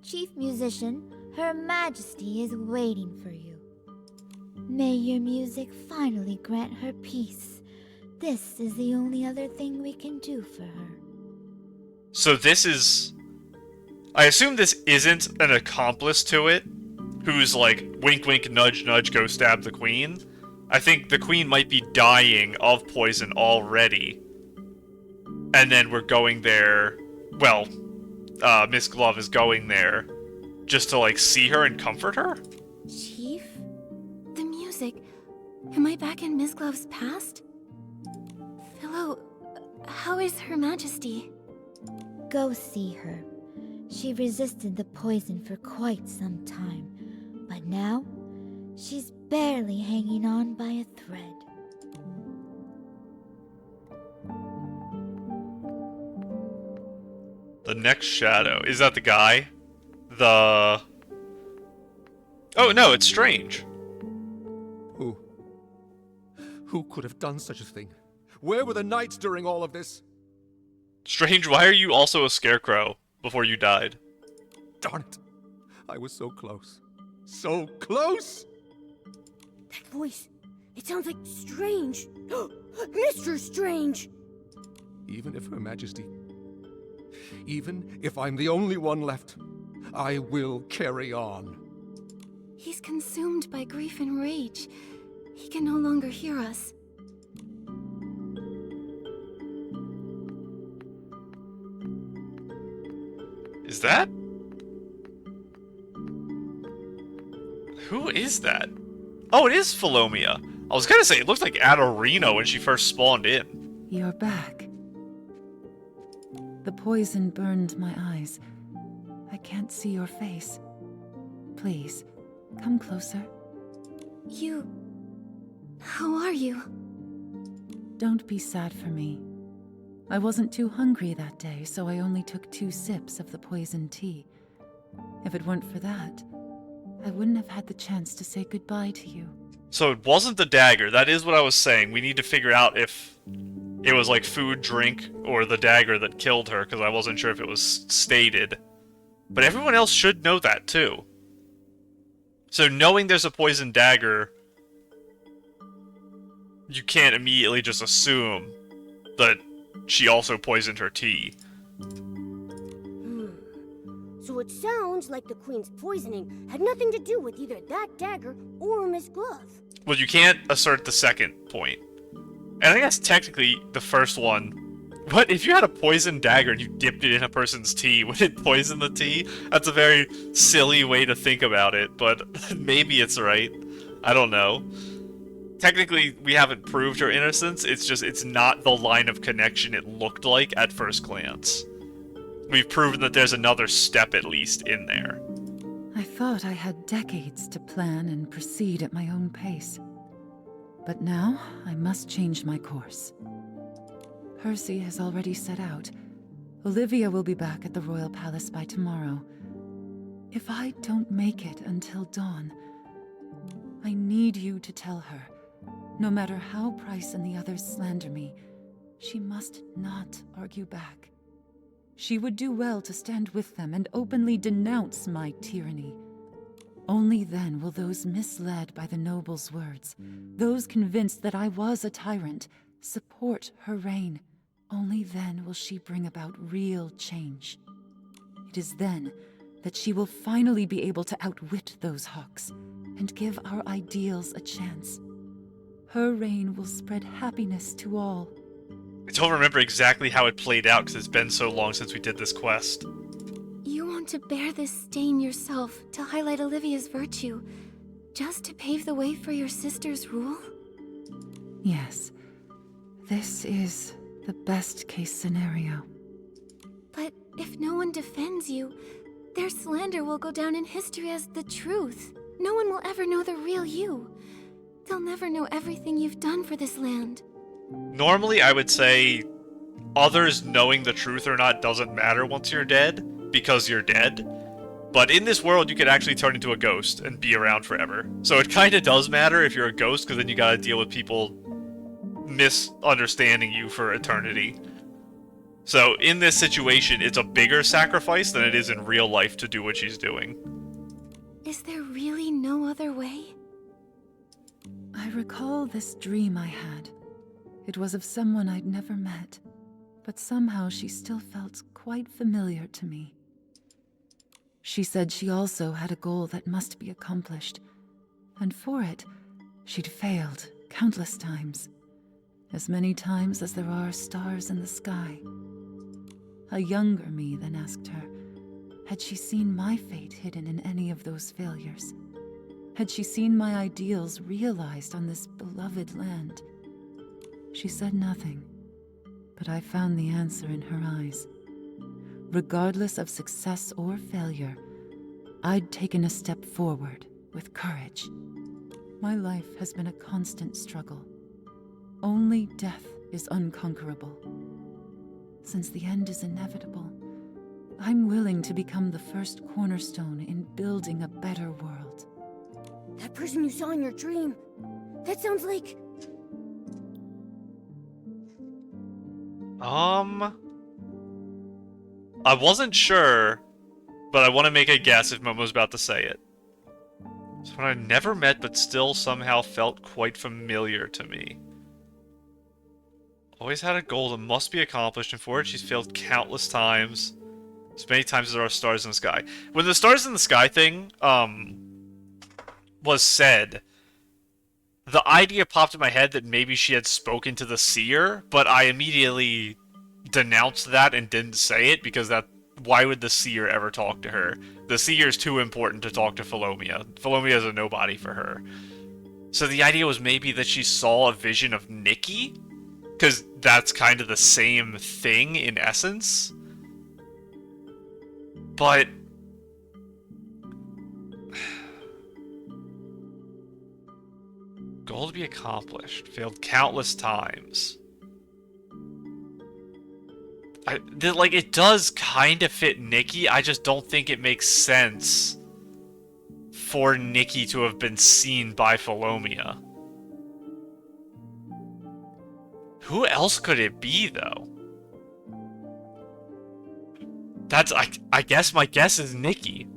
Chief Musician, Her Majesty is waiting for you. May your music finally grant her peace. This is the only other thing we can do for her. So this is... I assume this isn't an accomplice to it, who's like, wink wink nudge nudge, go stab the queen. I think the queen might be dying of poison already. And then we're going there... Well, Miss Glove is going there just to, like, see her and comfort her? Chief? The music. Am I back in Miss Glove's past? Philo, how is Her Majesty? Go see her. She resisted the poison for quite some time, but now she's barely hanging on by a thread. The next shadow. Is that the guy? The... Oh, no, it's Strange. Who could have done such a thing? Where were the knights during all of this? Strange, why are you also a scarecrow before you died? Darn it. I was so close. So close! That voice, it sounds like Strange. Mr. Strange! Even if Her Majesty... Even if I'm the only one left, I will carry on. He's consumed by grief and rage. He can no longer hear us. Is that? Who is that? Oh, it is Philomia. I was gonna say, it looked like Adorino when she first spawned in. You're back. The poison burned my eyes. I can't see your face. Please, come closer. You... How are you? Don't be sad for me. I wasn't too hungry that day, so I only took 2 sips of the poison tea. If it weren't for that, I wouldn't have had the chance to say goodbye to you. So it wasn't the dagger, that is what I was saying. We need to figure out if it was like food, drink, or the dagger that killed her, because I wasn't sure if it was stated. But everyone else should know that, too. So knowing there's a poison dagger, you can't immediately just assume that she also poisoned her tea. So it sounds like the Queen's poisoning had nothing to do with either that dagger or Miss Glove. Well, you can't assert the second point. And I guess technically the first one... What? If you had a poison dagger and you dipped it in a person's tea, would it poison the tea? That's a very silly way to think about it, but maybe it's right. I don't know. Technically, we haven't proved her innocence, it's just, it's not the line of connection it looked like at first glance. We've proven that there's another step, at least, in there. I thought I had decades to plan and proceed at my own pace. But now, I must change my course. Percy has already set out. Olivia will be back at the Royal Palace by tomorrow. If I don't make it until dawn, I need you to tell her, no matter how Price and the others slander me, she must not argue back. She would do well to stand with them and openly denounce my tyranny. Only then will those misled by the noble's words, those convinced that I was a tyrant, support her reign. Only then will she bring about real change. It is then that she will finally be able to outwit those hawks and give our ideals a chance. Her reign will spread happiness to all. I don't remember exactly how it played out because it's been so long since we did this quest. You want to bear this stain yourself to highlight Olivia's virtue, just to pave the way for your sister's rule? Yes, this is the best case scenario. But if no one defends you, their slander will go down in history as the truth. No one will ever know the real you. They'll never know everything you've done for this land. Normally, I would say others knowing the truth or not doesn't matter once you're dead, because you're dead. But in this world, you could actually turn into a ghost and be around forever. So it kind of does matter if you're a ghost, because then you gotta deal with people misunderstanding you for eternity. So in this situation, it's a bigger sacrifice than it is in real life to do what she's doing. Is there really no other way? I recall this dream I had. It was of someone I'd never met, but somehow she still felt quite familiar to me. She said she also had a goal that must be accomplished, and for it, she'd failed countless times. As many times as there are stars in the sky. A younger me then asked her, had she seen my fate hidden in any of those failures? Had she seen my ideals realized on this beloved land? She said nothing, but I found the answer in her eyes. Regardless of success or failure, I'd taken a step forward with courage. My life has been a constant struggle. Only death is unconquerable. Since the end is inevitable, I'm willing to become the first cornerstone in building a better world. That person you saw in your dream, that sounds like... I wasn't sure, but I want to make a guess if Momo's about to say it. Someone I never met but still somehow felt quite familiar to me. Always had a goal that must be accomplished, and for it she's failed countless times. As many times as there are stars in the sky. When the stars in the sky thing, was said, the idea popped in my head that maybe she had spoken to the seer, but I immediately denounced that and didn't say it, because why would the seer ever talk to her? The seer is too important to talk to Philomia. Philomia is a nobody for her. So the idea was maybe that she saw a vision of Nikki? Because that's kind of the same thing in essence. But... goal to be accomplished. Failed countless times. It does kind of fit Nikki. I just don't think it makes sense for Nikki to have been seen by Philomia. Who else could it be, though? I guess my guess is Nikki.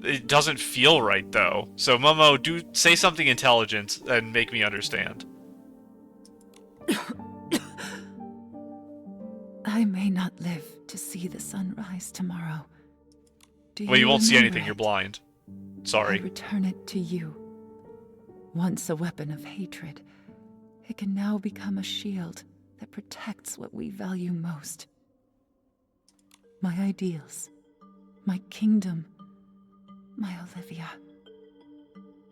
It doesn't feel right, though. So, Momo, do say something intelligent and make me understand. I may not live to see the sunrise tomorrow. Well, you won't see anything. Remember You're it? blind. Sorry. I return it to you. Once a weapon of hatred, it can now become a shield that protects what we value most. My ideals, my kingdom, my Olivia.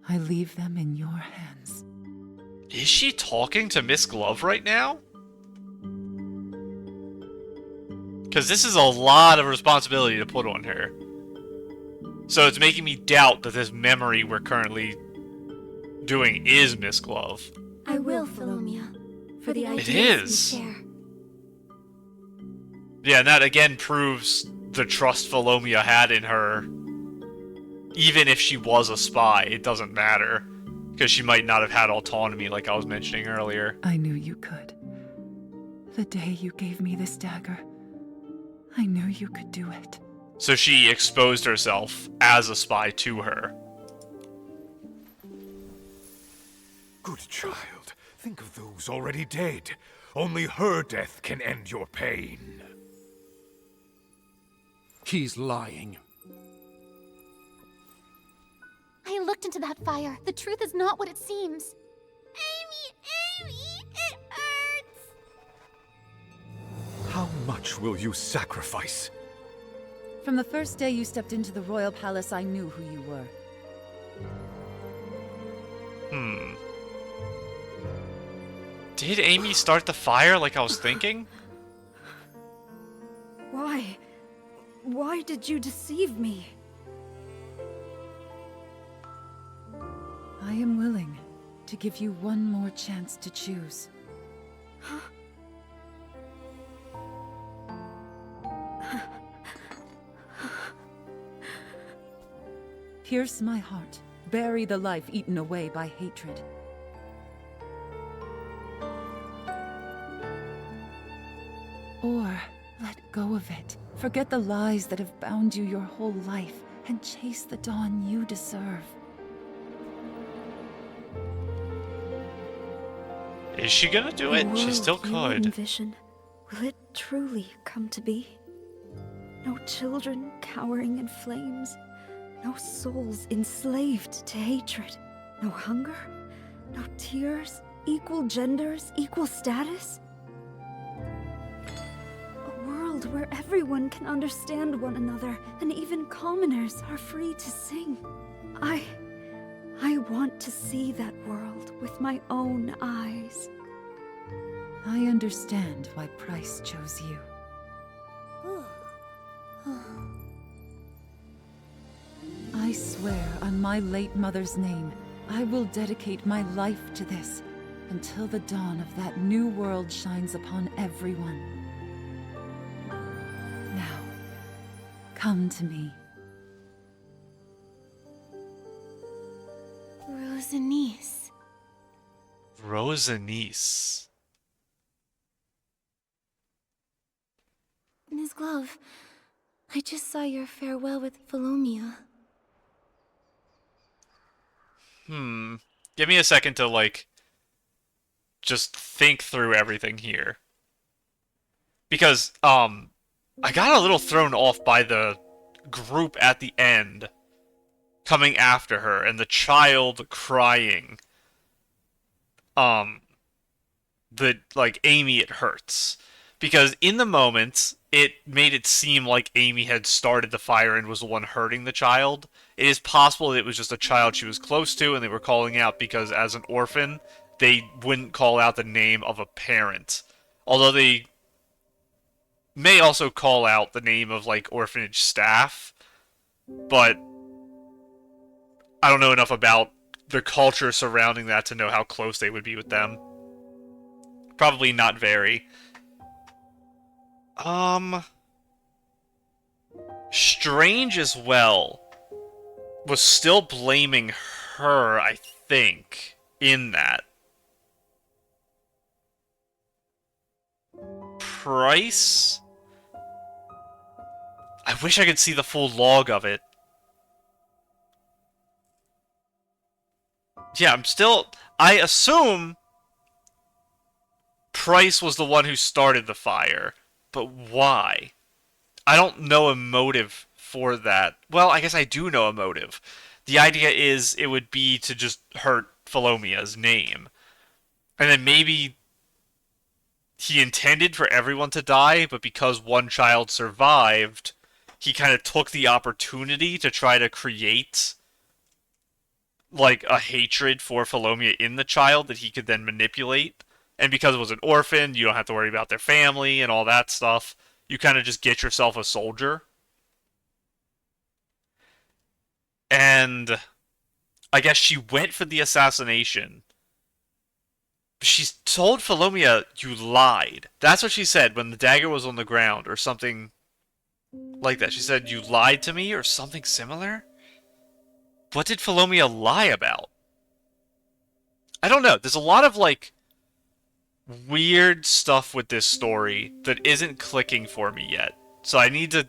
I leave them in your hands. Is she talking to Miss Glove right now? Because this is a lot of responsibility to put on her. So it's making me doubt that this memory we're currently doing is Miss Glove. I will, Philomia, for the ideas is. we share. Yeah, and that again proves the trust Philomia had in her. Even if she was a spy, it doesn't matter. Because she might not have had autonomy like I was mentioning earlier. I knew you could. The day you gave me this dagger, I knew you could do it. So she exposed herself as a spy to her. Good child, think of those already dead. Only her death can end your pain. He's lying. I looked into that fire. The truth is not what it seems. Amy, it hurts! How much will you sacrifice? From the first day you stepped into the royal palace, I knew who you were. Did Amy start the fire like I was thinking? Why? Why did you deceive me? I am willing to give you one more chance to choose. Pierce my heart. Bury the life eaten away by hatred. Or let go of it. Forget the lies that have bound you your whole life and chase the dawn you deserve. Is she gonna do it? She still The world you could. envision, will it truly come to be? No children cowering in flames. No souls enslaved to hatred. No hunger. No tears. Equal genders. Equal status. A world where everyone can understand one another, and even commoners are free to sing. I want to see that world with my own eyes. I understand why Price chose you. I swear on my late mother's name, I will dedicate my life to this until the dawn of that new world shines upon everyone. Now, come to me. Rosanice. Rosanice. Ms. Glove, I just saw your farewell with Philomia. Give me a second to, like, just think through everything here. Because, I got a little thrown off by the group at the end coming after her and the child crying. That, like, Amy, it hurts. Because in the moment, it made it seem like Amy had started the fire and was the one hurting the child. It is possible that it was just a child she was close to and they were calling out because as an orphan, they wouldn't call out the name of a parent. Although they may also call out the name of, like, orphanage staff. But I don't know enough about the culture surrounding that to know how close they would be with them. Probably not very. Strange as well was still blaming her, I think, in that. Price? I wish I could see the full log of it. Yeah, I assume Price was the one who started the fire. But why? I don't know a motive for that. Well, I guess I do know a motive. The idea is it would be to just hurt Philomia's name. And then maybe he intended for everyone to die, but because one child survived, he kind of took the opportunity to try to create, like, a hatred for Philomia in the child that he could then manipulate. And because it was an orphan, you don't have to worry about their family and all that stuff. You kind of just get yourself a soldier. And I guess she went for the assassination. She told Philomia, you lied. That's what she said when the dagger was on the ground, or something like that. She said, you lied to me, or something similar? What did Philomia lie about? I don't know. There's a lot of, like, weird stuff with this story that isn't clicking for me yet. So I need to,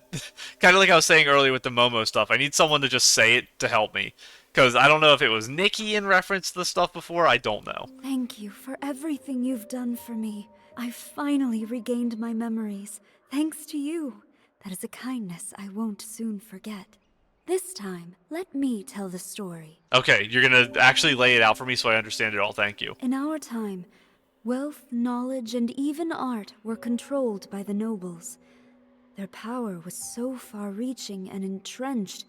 kind of like I was saying earlier with the Momo stuff, I need someone to just say it to help me. Because I don't know if it was Nikki in reference to the stuff before, I don't know. Thank you for everything you've done for me. I've finally regained my memories, thanks to you. That is a kindness I won't soon forget. This time, let me tell the story. Okay, you're gonna actually lay it out for me so I understand it all, thank you. In our time, wealth, knowledge, and even art were controlled by the nobles. Their power was so far-reaching and entrenched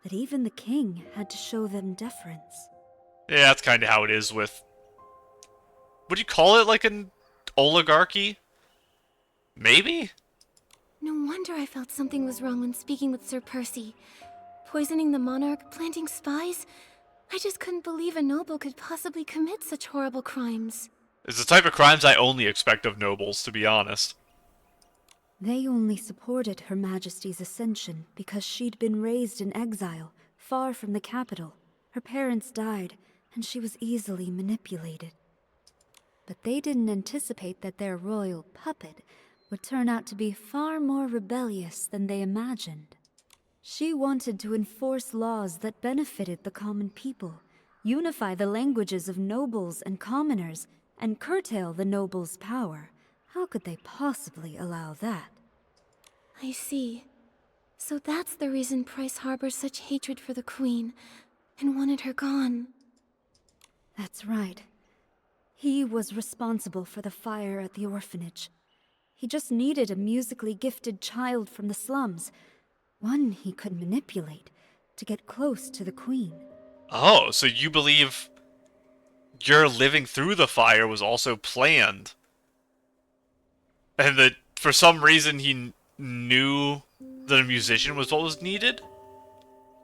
that even the king had to show them deference. Yeah, that's kind of how it is with... Would you call it like an oligarchy? Maybe? No wonder I felt something was wrong when speaking with Sir Percy. Poisoning the monarch, planting spies? I just couldn't believe a noble could possibly commit such horrible crimes. It's the type of crimes I only expect of nobles, to be honest. They only supported Her Majesty's ascension because she'd been raised in exile, far from the capital. Her parents died, and she was easily manipulated. But they didn't anticipate that their royal puppet would turn out to be far more rebellious than they imagined. She wanted to enforce laws that benefited the common people, unify the languages of nobles and commoners, and curtail the nobles' power. How could they possibly allow that? I see. So that's the reason Price harbors such hatred for the Queen, and wanted her gone. That's right. He was responsible for the fire at the orphanage. He just needed a musically gifted child from the slums, one he could manipulate to get close to the Queen. Oh, so you believe your living through the fire was also planned? And that for some reason he knew that a musician was what was needed?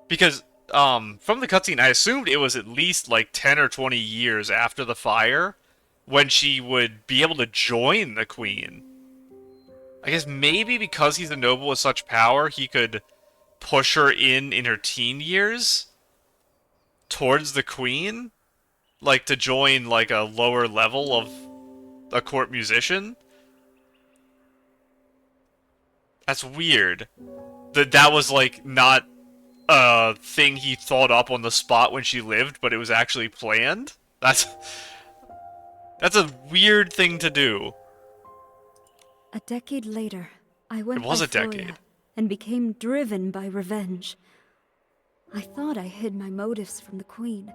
Because, from the cutscene, I assumed it was at least like 10 or 20 years after the fire when she would be able to join the Queen. I guess maybe because he's a noble with such power, he could push her in her teen years towards the Queen? Like, to join, like, a lower level of a court musician? That's weird. That was, like, not a thing he thought up on the spot when she lived, but it was actually planned? That's a weird thing to do. A decade later, I went It was by a decade. Florida and became driven by revenge. I thought I hid my motives from the Queen,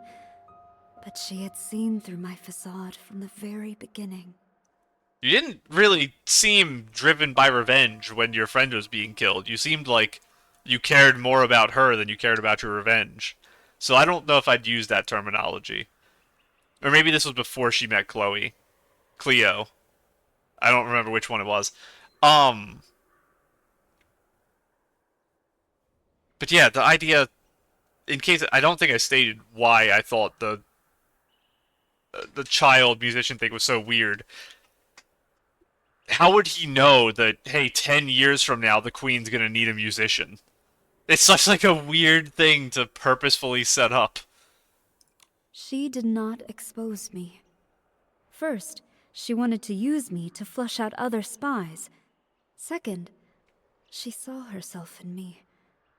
but she had seen through my facade from the very beginning. You didn't really seem driven by revenge when your friend was being killed. You seemed like you cared more about her than you cared about your revenge. So I don't know if I'd use that terminology. Or maybe this was before she met Cleo. I don't remember which one it was. But yeah, the idea, in case, I don't think I stated why I thought the child musician thing was so weird. How would he know that, hey, 10 years from now, the Queen's gonna need a musician? It's such like a weird thing to purposefully set up. She did not expose me. First, she wanted to use me to flush out other spies. Second, she saw herself in me,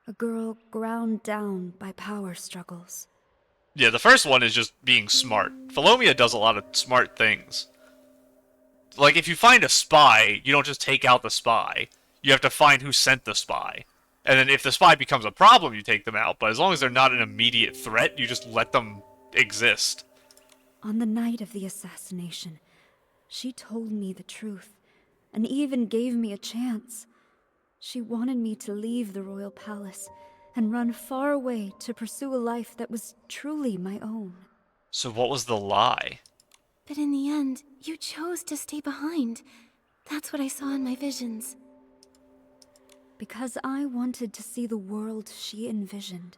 a girl ground down by power struggles. Yeah, the first one is just being smart. Philomia does a lot of smart things. Like, if you find a spy, you don't just take out the spy. You have to find who sent the spy. And then if the spy becomes a problem, you take them out. But as long as they're not an immediate threat, you just let them exist. On the night of the assassination, she told me the truth, and even gave me a chance. She wanted me to leave the royal palace and run far away to pursue a life that was truly my own. So what was the lie? But in the end, you chose to stay behind. That's what I saw in my visions. Because I wanted to see the world she envisioned.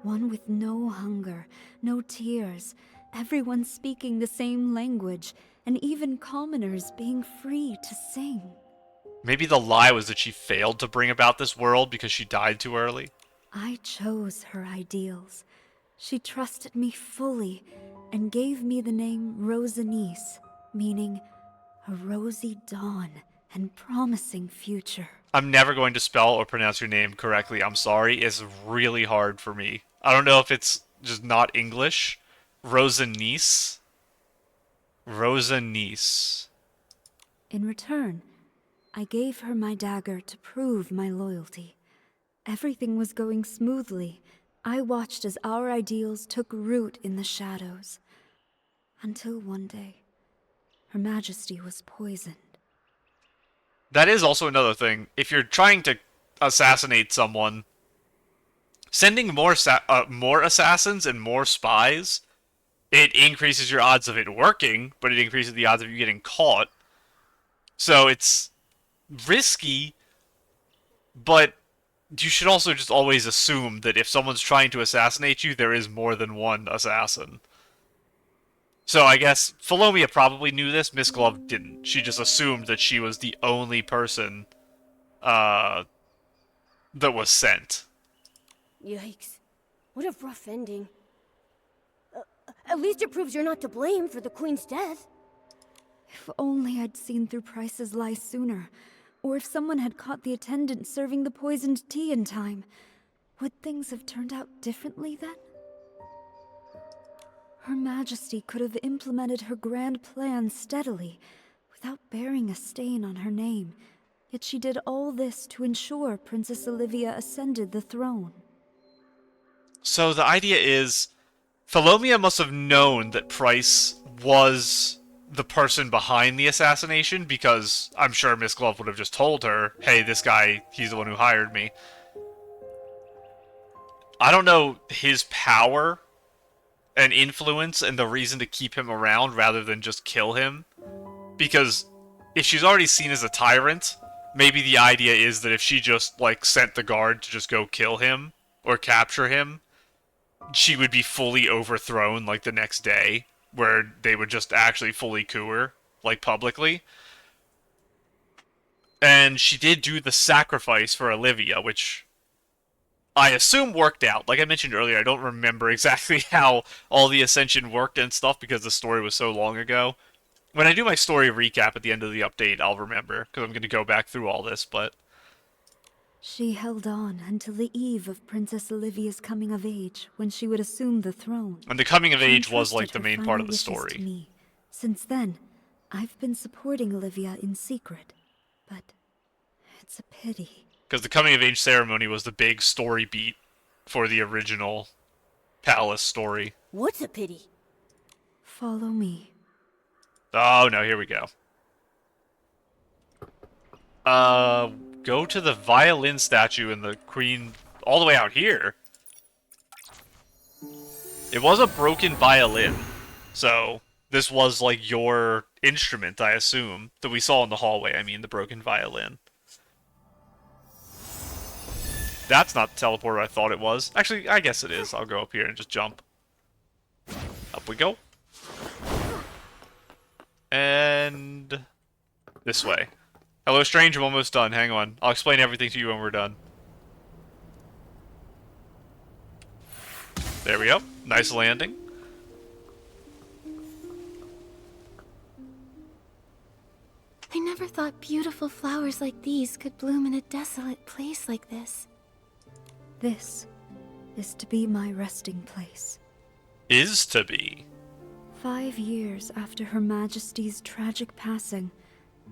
One with no hunger, no tears, everyone speaking the same language, and even commoners being free to sing. Maybe the lie was that she failed to bring about this world because she died too early? I chose her ideals. She trusted me fully, and gave me the name Rosanice, meaning a rosy dawn and promising future. I'm never going to spell or pronounce your name correctly. I'm sorry. It's really hard for me. I don't know if it's just not English. Rosanice. Rosanice. In return, I gave her my dagger to prove my loyalty. Everything was going smoothly. I watched as our ideals took root in the shadows. Until one day, Her Majesty was poisoned. That is also another thing. If you're trying to assassinate someone, sending more assassins and more spies, it increases your odds of it working, but it increases the odds of you getting caught. So it's risky, but you should also just always assume that if someone's trying to assassinate you, there is more than one assassin. So I guess Philomia probably knew this. Miss Glove didn't. She just assumed that she was the only person that was sent. Yikes. What a rough ending. At least it proves you're not to blame for the Queen's death. If only I'd seen through Price's lies sooner, or if someone had caught the attendant serving the poisoned tea in time. Would things have turned out differently then? Her Majesty could have implemented her grand plan steadily, without bearing a stain on her name. Yet she did all this to ensure Princess Olivia ascended the throne. So the idea is, Philomia must have known that Price was the person behind the assassination, because I'm sure Miss Glove would have just told her, hey, this guy, he's the one who hired me. I don't know his power and influence and the reason to keep him around rather than just kill him. Because if she's already seen as a tyrant, maybe the idea is that if she just, like, sent the guard to just go kill him or capture him, she would be fully overthrown, like, the next day, where they would just actually fully coup her, like, publicly. And she did do the sacrifice for Olivia, which I assume worked out. Like I mentioned earlier, I don't remember exactly how all the Ascension worked and stuff because the story was so long ago. When I do my story recap at the end of the update, I'll remember, because I'm going to go back through all this, but... She held on until the eve of Princess Olivia's coming of age, when she would assume the throne. And the coming of She age was, like, the entrusted her main part of final the wishes to story. me. Since then, I've been supporting Olivia in secret. But it's a pity. Because the coming of age ceremony was the big story beat for the original palace story. What's a pity? Follow me. Oh, no, here we go. Go to the violin statue in the Queen... all the way out here. It was a broken violin. So, this was, like, your instrument, I assume. That we saw in the hallway, I mean, the broken violin. That's not the teleporter I thought it was. Actually, I guess it is. I'll go up here and just jump. Up we go. And... this way. Hello, stranger, I'm almost done. Hang on. I'll explain everything to you when we're done. There we go. Nice landing. I never thought beautiful flowers like these could bloom in a desolate place like this. This is to be my resting place. Is to be. 5 years after Her Majesty's tragic passing,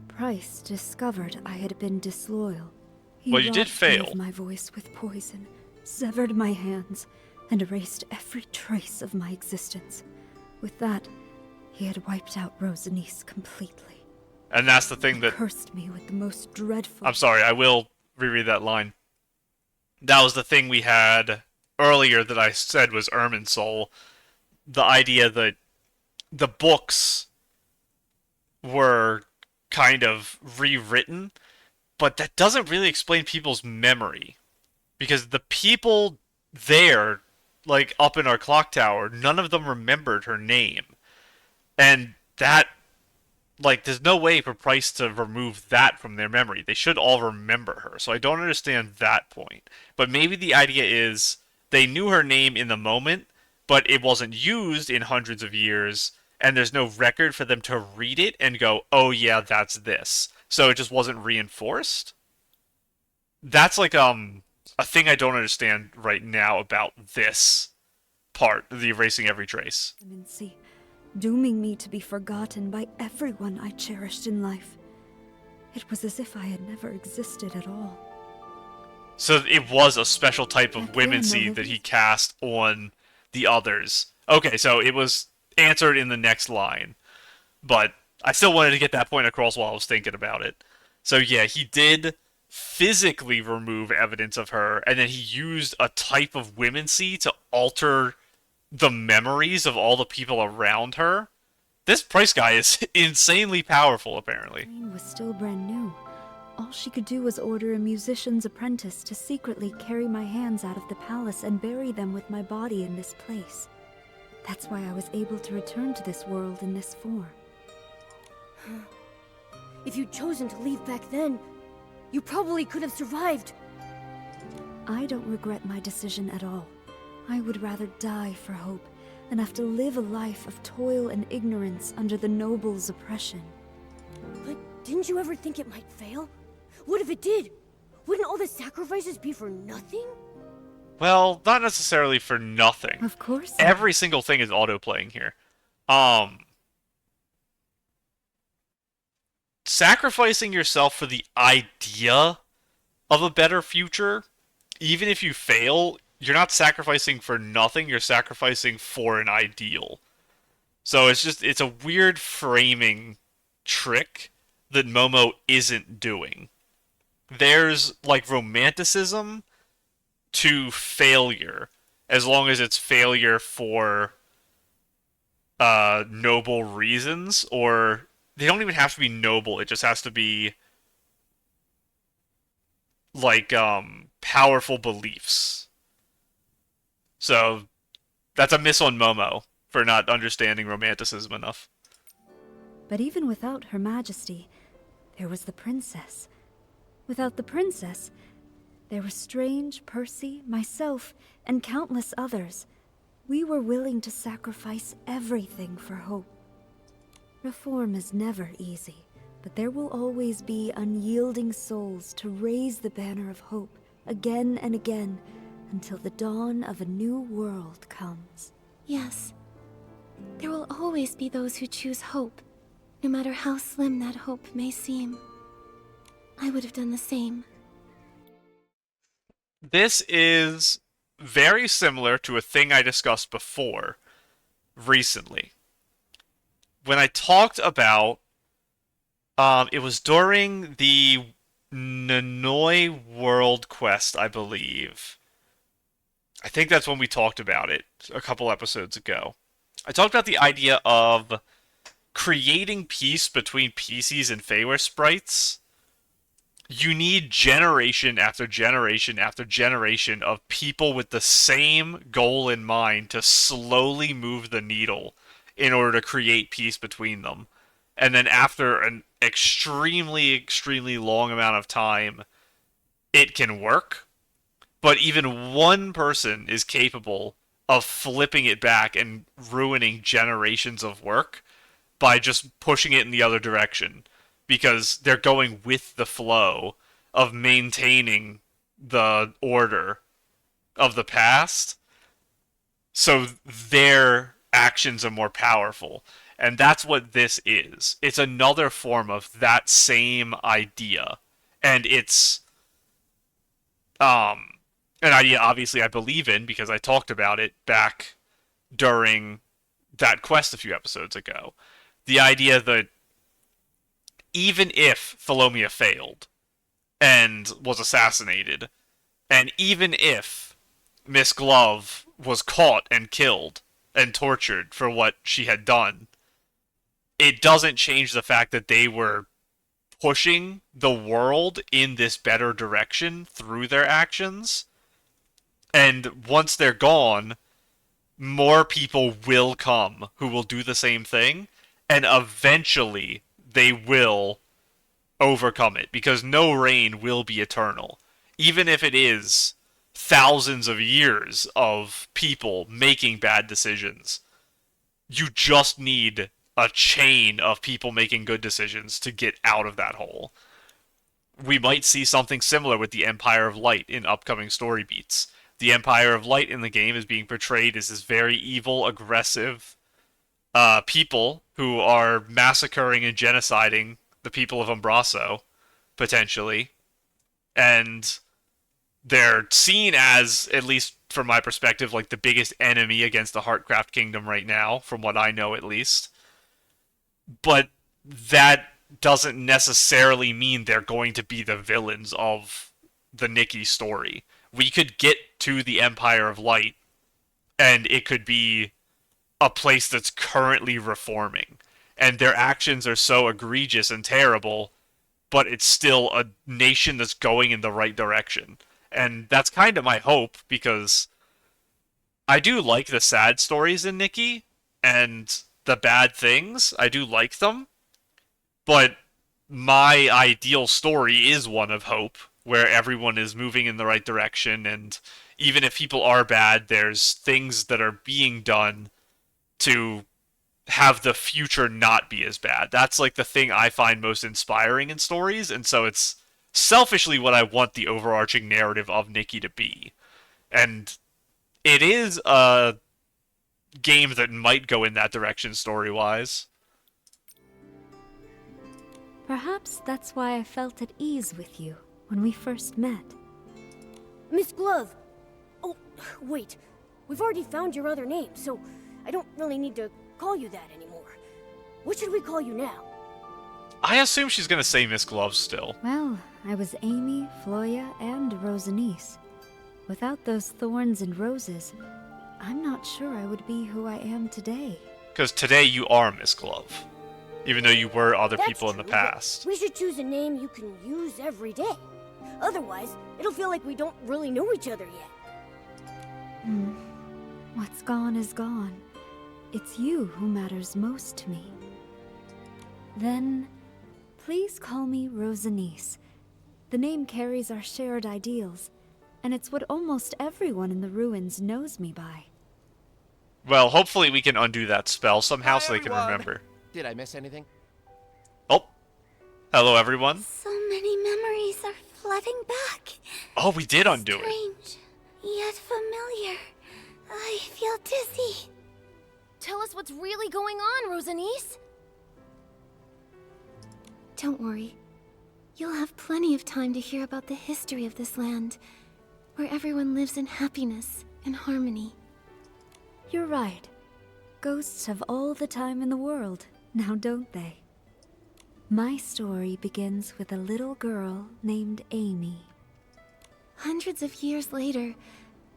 Price discovered I had been disloyal. He Well, you did robbed me fail. of my voice with poison, severed my hands, and erased every trace of my existence. With that, he had wiped out Rosanice completely. And that's the thing that... Cursed me with the most dreadful... I'm sorry, I will reread that line. That was the thing we had earlier that I said was Irminsul. The idea that the books were kind of rewritten, but that doesn't really explain people's memory. Because the people there, like up in our clock tower, none of them remembered her name. And that, like, there's no way for Price to remove that from their memory. They should all remember her. So I don't understand that point. But maybe the idea is they knew her name in the moment, but it wasn't used in hundreds of years, and there's no record for them to read it and go, oh yeah, that's this. So it just wasn't reinforced. That's like a thing I don't understand right now about this part, the erasing every trace. Whimancy, dooming me to be forgotten by everyone I cherished in life. It was as if I had never existed at all. So it was a special type of I didn't know whimancy that that he cast on the others. Okay, so it was answered in the next line. But I still wanted to get that point across while I was thinking about it. So yeah, he did physically remove evidence of her, and then he used a type of whimancy to alter the memories of all the people around her. This Price guy is insanely powerful, apparently. Jane was still brand new. All she could do was order a musician's apprentice to secretly carry my hands out of the palace and bury them with my body in this place. That's why I was able to return to this world in this form. If you'd chosen to leave back then, you probably could have survived. I don't regret my decision at all. I would rather die for hope than have to live a life of toil and ignorance under the nobles' oppression. But didn't you ever think it might fail? What if it did? Wouldn't all the sacrifices be for nothing? Well, not necessarily for nothing. Of course. Every single thing is auto-playing here. Sacrificing yourself for the idea of a better future, even if you fail, you're not sacrificing for nothing, you're sacrificing for an ideal. So it's a weird framing trick that Momo isn't doing. There's, like, romanticism to failure, as long as it's failure for noble reasons, or they don't even have to be noble, it just has to be like powerful beliefs. So that's a miss on Momo for not understanding romanticism enough. But even without Her Majesty, there was the princess. Without the princess, there were Strange, Percy, myself, and countless others. We were willing to sacrifice everything for hope. Reform is never easy, but there will always be unyielding souls to raise the banner of hope again and again until the dawn of a new world comes. Yes. There will always be those who choose hope, no matter how slim that hope may seem. I would have done the same. This is very similar to a thing I discussed before, recently. When I talked about, it was during the Nanoi World Quest, I believe. I think that's when we talked about it a couple episodes ago. I talked about the idea of creating peace between PCs and Feyre sprites. You need generation after generation after generation of people with the same goal in mind to slowly move the needle in order to create peace between them. And then after an extremely, extremely long amount of time, it can work. But even one person is capable of flipping it back and ruining generations of work by just pushing it in the other direction. Because they're going with the flow of maintaining the order of the past, so their actions are more powerful. And that's what this is. It's another form of that same idea. And it's an idea, obviously, I believe in, because I talked about it back during that quest a few episodes ago. The idea that even if Philomia failed and was assassinated, and even if Miss Glove was caught and killed and tortured for what she had done, it doesn't change the fact that they were pushing the world in this better direction through their actions. And once they're gone, more people will come who will do the same thing, and eventually they will overcome it, because no reign will be eternal. Even if it is thousands of years of people making bad decisions. You just need a chain of people making good decisions to get out of that hole. We might see something similar with the Empire of Light in upcoming story beats. The Empire of Light in the game is being portrayed as this very evil, aggressive people who are massacring and genociding the people of Umbraso, potentially. And they're seen as, at least from my perspective, like the biggest enemy against the Heartcraft Kingdom right now, from what I know at least. But that doesn't necessarily mean they're going to be the villains of the Nikki story. We could get to the Empire of Light, and it could be a place that's currently reforming. And their actions are so egregious and terrible, but it's still a nation that's going in the right direction. And that's kind of my hope, because I do like the sad stories in Nikki, and the bad things, I do like them. But my ideal story is one of hope, where everyone is moving in the right direction, and even if people are bad, there's things that are being done to have the future not be as bad. That's like the thing I find most inspiring in stories, and so it's selfishly what I want the overarching narrative of Nikki to be. And it is a game that might go in that direction story-wise. Perhaps that's why I felt at ease with you when we first met. Miss Glove! Oh, wait. We've already found your other name, so I don't really need to call you that anymore. What should we call you now? I assume she's gonna say Miss Glove still. Well, I was Amy, Floya, and Rosanice. Without those thorns and roses, I'm not sure I would be who I am today. Because today you are Miss Glove, even though you were other That's people in the true, past. We should choose a name you can use every day. Otherwise, it'll feel like we don't really know each other yet. What's gone is gone. It's you who matters most to me. Then, please call me Rosanice. The name carries our shared ideals, and it's what almost everyone in the ruins knows me by. Well, hopefully we can undo that spell somehow Hi, so they can everyone. remember. Did I miss anything? Oh, hello everyone. So many memories are flooding back. Oh, we did undo it. Strange, yet familiar. I feel dizzy. Tell us what's really going on, Rosanice. Don't worry. You'll have plenty of time to hear about the history of this land, where everyone lives in happiness and harmony. You're right. Ghosts have all the time in the world, now don't they? My story begins with a little girl named Amy. Hundreds of years later,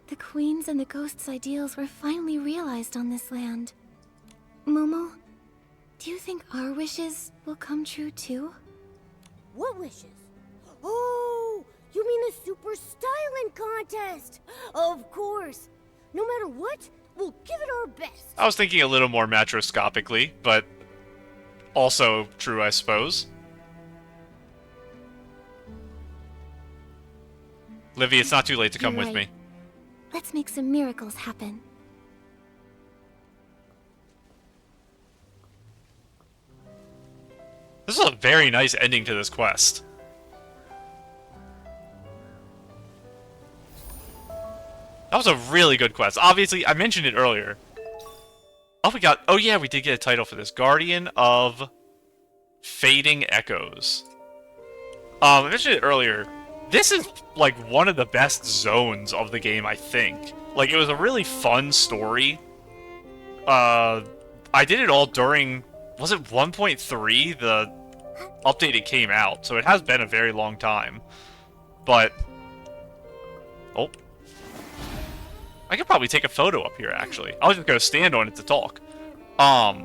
the Queen's and the Ghost's ideals were finally realized on this land. Momo, do you think our wishes will come true too? What wishes? Oh, you mean the Super Styling Contest? Of course. No matter what, we'll give it our best. I was thinking a little more matroscopically, but also true, I suppose. Livie, it's not too late to come You're with right. me. Let's make some miracles happen. This is a very nice ending to this quest. That was a really good quest. Obviously, I mentioned it earlier. Oh yeah, we did get a title for this. Guardian of Fading Echoes. I mentioned it earlier. This is, like, one of the best zones of the game, I think. Like, it was a really fun story. I did it all during... Was it 1.3? The update it came out, so it has been a very long time. But... Oh. I could probably take a photo up here, actually. I was just gonna stand on it to talk. I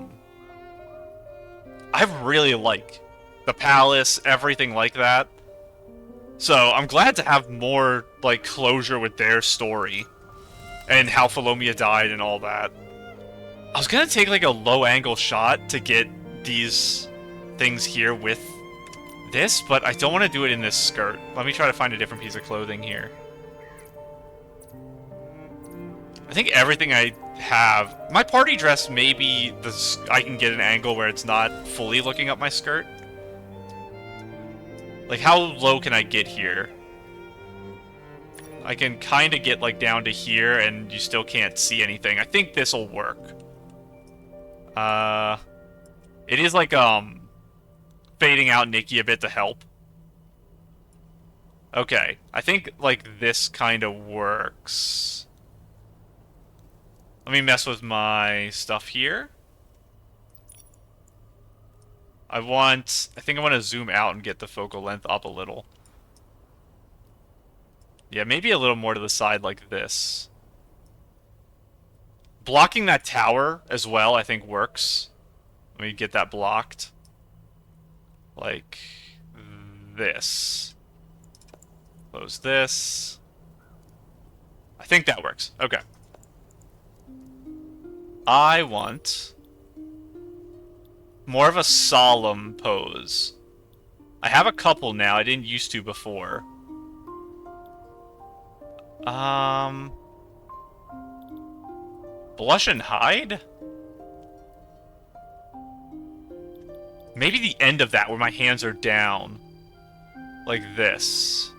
really like the palace, everything like that. So, I'm glad to have more, like, closure with their story. And how Philomia died and all that. I was gonna take, like, a low-angle shot to get these things here with this, but I don't want to do it in this skirt. Let me try to find a different piece of clothing here. I think everything I have... My party dress, maybe I can get an angle where it's not fully looking up my skirt. Like, how low can I get here? I can kind of get, like, down to here, and you still can't see anything. I think this'll work. It is, like, fading out Nikki a bit to help. Okay, I think, like, this kind of works. Let me mess with my stuff here. I think I want to zoom out and get the focal length up a little. Yeah, maybe a little more to the side like this. Blocking that tower as well, I think works. Let me get that blocked. Like this. Close this. I think that works. Okay. I want more of a solemn pose. I have a couple now. I didn't used to before. Blush and hide? Maybe the end of that where my hands are down. Like this.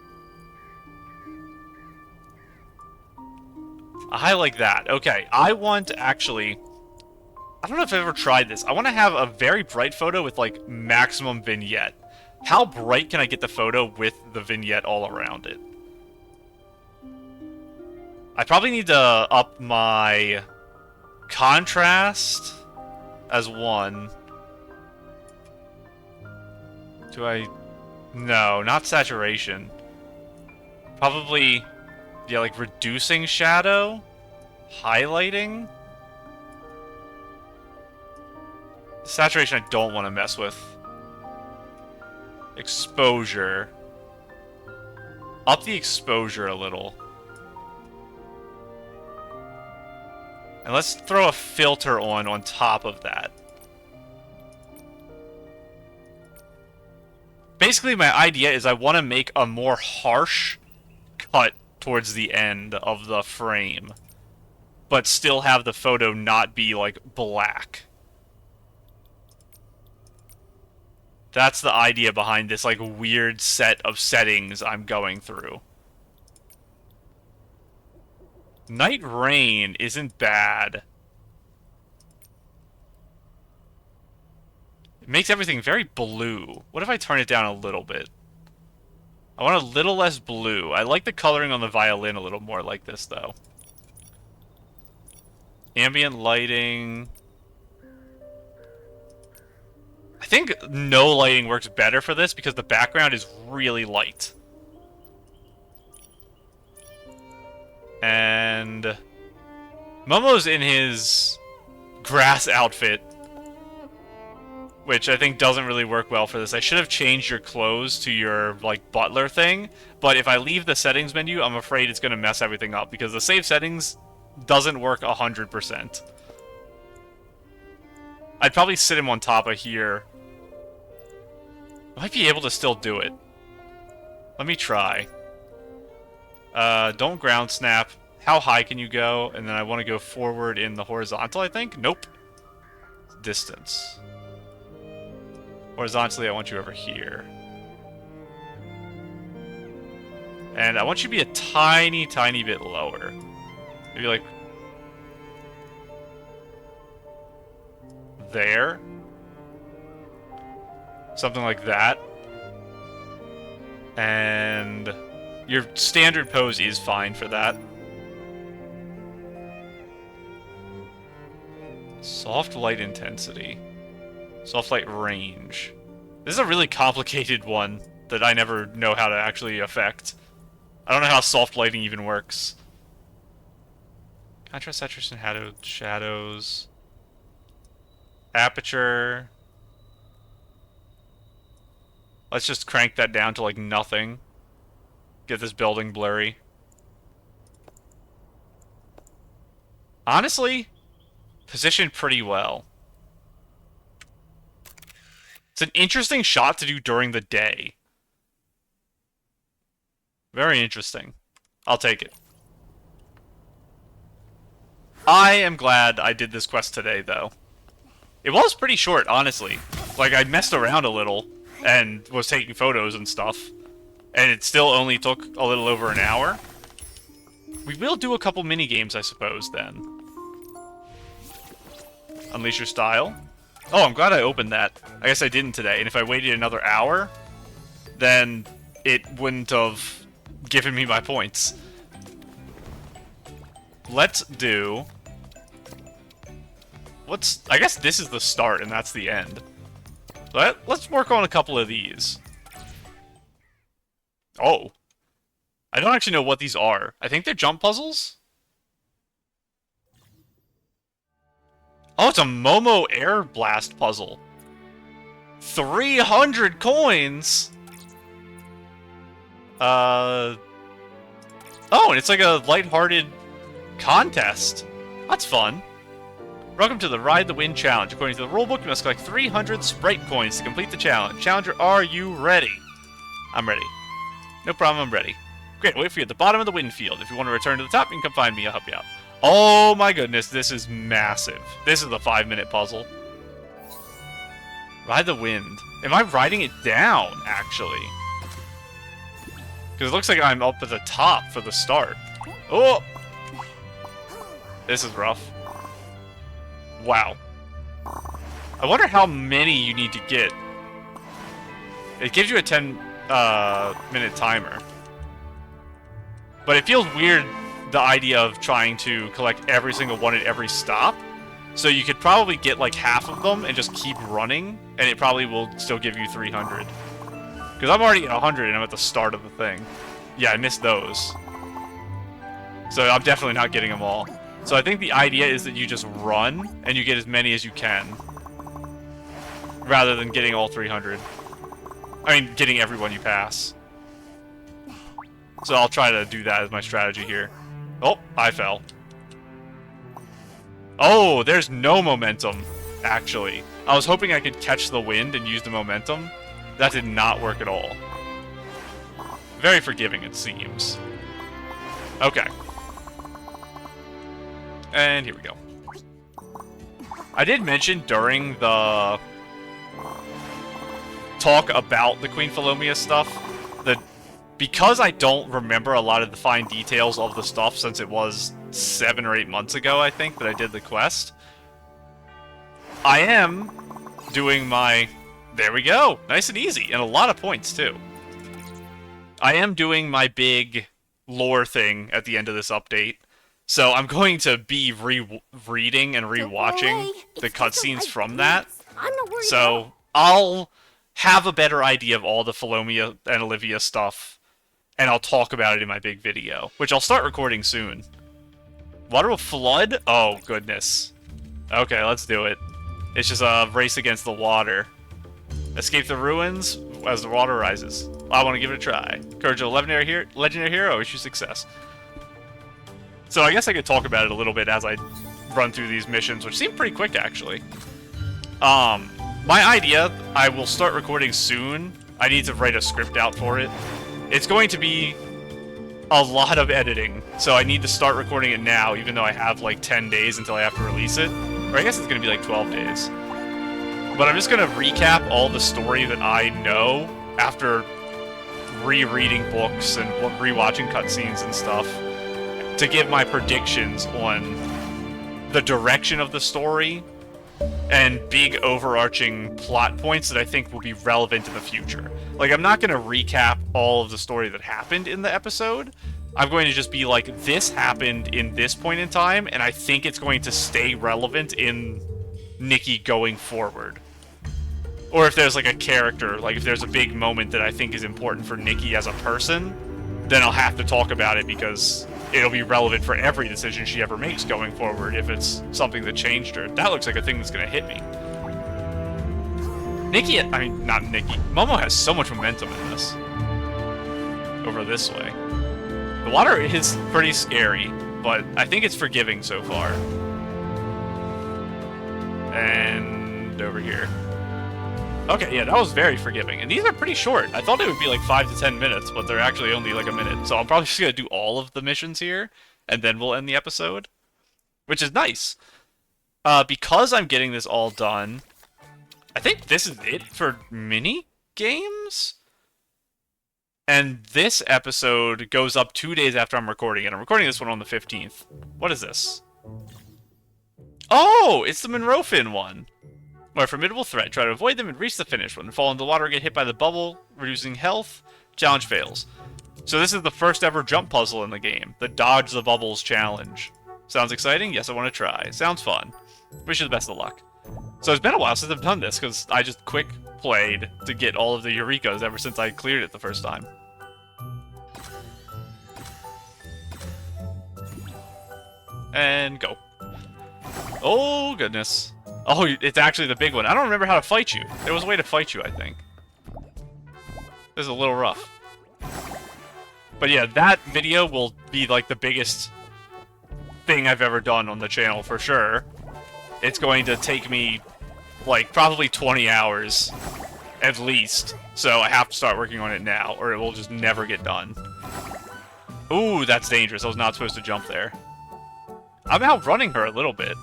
I like that. Okay, I want actually... I don't know if I've ever tried this. I want to have a very bright photo with, like, maximum vignette. How bright can I get the photo with the vignette all around it? I probably need to up my contrast as 1. Do I... No, not saturation. Probably, yeah, like reducing shadow? Highlighting? Saturation I don't want to mess with. Exposure. Up the exposure a little. And let's throw a filter on top of that. Basically, my idea is I want to make a more harsh cut towards the end of the frame, but still have the photo not be, like, black. That's the idea behind this, like, weird set of settings I'm going through. Night Rain isn't bad. It makes everything very blue. What if I turn it down a little bit? I want a little less blue. I like the coloring on the violin a little more like this, though. Ambient lighting... I think no lighting works better for this because the background is really light. And Momo's in his grass outfit, which I think doesn't really work well for this. I should have changed your clothes to your, like, butler thing, but if I leave the settings menu, I'm afraid it's going to mess everything up because the save settings doesn't work 100%. I'd probably sit him on top of here. I might be able to still do it. Let me try. Don't ground snap. How high can you go? And then I want to go forward in the horizontal, I think? Nope. Distance. Horizontally, I want you over here. And I want you to be a tiny, tiny bit lower. Maybe like... there? Something like that. And your standard pose is fine for that. Soft light intensity. Soft light range. This is a really complicated one that I never know how to actually affect. I don't know how soft lighting even works. Contrast, saturation, shadows. Aperture. Let's just crank that down to, like, nothing. Get this building blurry. Honestly, positioned pretty well. It's an interesting shot to do during the day. Very interesting. I'll take it. I am glad I did this quest today, though. It was pretty short, honestly. Like, I messed around a little and was taking photos and stuff. And it still only took a little over an hour. We will do a couple mini-games, I suppose, then. Unleash your style. Oh, I'm glad I opened that. I guess I didn't today, and if I waited another hour, then it wouldn't have given me my points. Let's do... I guess this is the start, and that's the end. Let's work on a couple of these. Oh. I don't actually know what these are. I think they're jump puzzles? Oh, it's a Momo Air Blast puzzle. 300 coins? Oh, and it's like a lighthearted contest. That's fun. Welcome to the Ride the Wind Challenge. According to the rulebook, you must collect 300 Sprite coins to complete the challenge. Challenger, are you ready? I'm ready. No problem, I'm ready. Great, I'll wait for you at the bottom of the wind field. If you want to return to the top, you can come find me. I'll help you out. Oh my goodness, this is massive. This is the 5-minute puzzle. Ride the wind. Am I riding it down, actually? Because it looks like I'm up at the top for the start. Oh! This is rough. Wow. I wonder how many you need to get. It gives you a 10-minute timer. But it feels weird, the idea of trying to collect every single one at every stop. So you could probably get like half of them and just keep running, and it probably will still give you 300. Because I'm already at 100 and I'm at the start of the thing. Yeah, I missed those. So I'm definitely not getting them all. So I think the idea is that you just run, and you get as many as you can. Rather than getting all 300. I mean, getting everyone you pass. So I'll try to do that as my strategy here. Oh, I fell. Oh, there's no momentum, actually. I was hoping I could catch the wind and use the momentum. That did not work at all. Very forgiving, it seems. Okay. And here we go. I did mention during the talk about the Queen Philomia stuff that because I don't remember a lot of the fine details of the stuff since it was 7 or 8 months ago, I think, that I did the quest, I am doing my... There we go! Nice and easy, and a lot of points, too. I am doing my big lore thing at the end of this update, so I'm going to be reading and rewatching the cutscenes from that. So I'll have a better idea of all the Philomia and Olivia stuff, and I'll talk about it in my big video, which I'll start recording soon. Water will flood? Oh, goodness. Okay, let's do it. It's just a race against the water. Escape the ruins as the water rises. I want to give it a try. Courage of a legendary hero, issue success. So I guess I could talk about it a little bit as I run through these missions, which seem pretty quick, actually. My idea, I will start recording soon. I need to write a script out for it. It's going to be a lot of editing, so I need to start recording it now, even though I have like 10 days until I have to release it. Or I guess it's going to be like 12 days. But I'm just going to recap all the story that I know after rereading books and rewatching cutscenes and stuff to give my predictions on the direction of the story and big overarching plot points that I think will be relevant in the future. Like, I'm not going to recap all of the story that happened in the episode. I'm going to just be like, this happened in this point in time, and I think it's going to stay relevant in Nikki going forward. Or if there's like a character, like if there's a big moment that I think is important for Nikki as a person, then I'll have to talk about it because it'll be relevant for every decision she ever makes going forward if it's something that changed her. That looks like a thing that's going to hit me. Nikki, I mean, not Nikki. Momo has so much momentum in this. Over this way. The water is pretty scary, but I think it's forgiving so far. And over here. Okay, yeah, that was very forgiving. And these are pretty short. I thought it would be like 5 to 10 minutes, but they're actually only like a minute. So I'm probably just going to do all of the missions here, and then we'll end the episode. which is nice. Because I'm getting this all done, I think this is it for mini games. And this episode goes up 2 days after I'm recording it. I'm recording this one on the 15th. What is this? Oh, it's the Monroefin one. Where a formidable threat. Try to avoid them and reach the finish. When they fall into the water or get hit by the bubble, reducing health, challenge fails. So this is the first ever jump puzzle in the game. The Dodge the Bubbles challenge. Sounds exciting? Yes, I want to try. Sounds fun. Wish you the best of luck. So it's been a while since I've done this, because I just quick played to get all of the Eurekas ever since I cleared it the first time. And go. Oh, goodness. Oh, it's actually the big one. I don't remember how to fight you. There was a way to fight you, I think. This is a little rough. But yeah, that video will be like the biggest thing I've ever done on the channel for sure. It's going to take me like probably 20 hours at least. So I have to start working on it now or it will just never get done. Ooh, that's dangerous. I was not supposed to jump there. I'm outrunning her a little bit.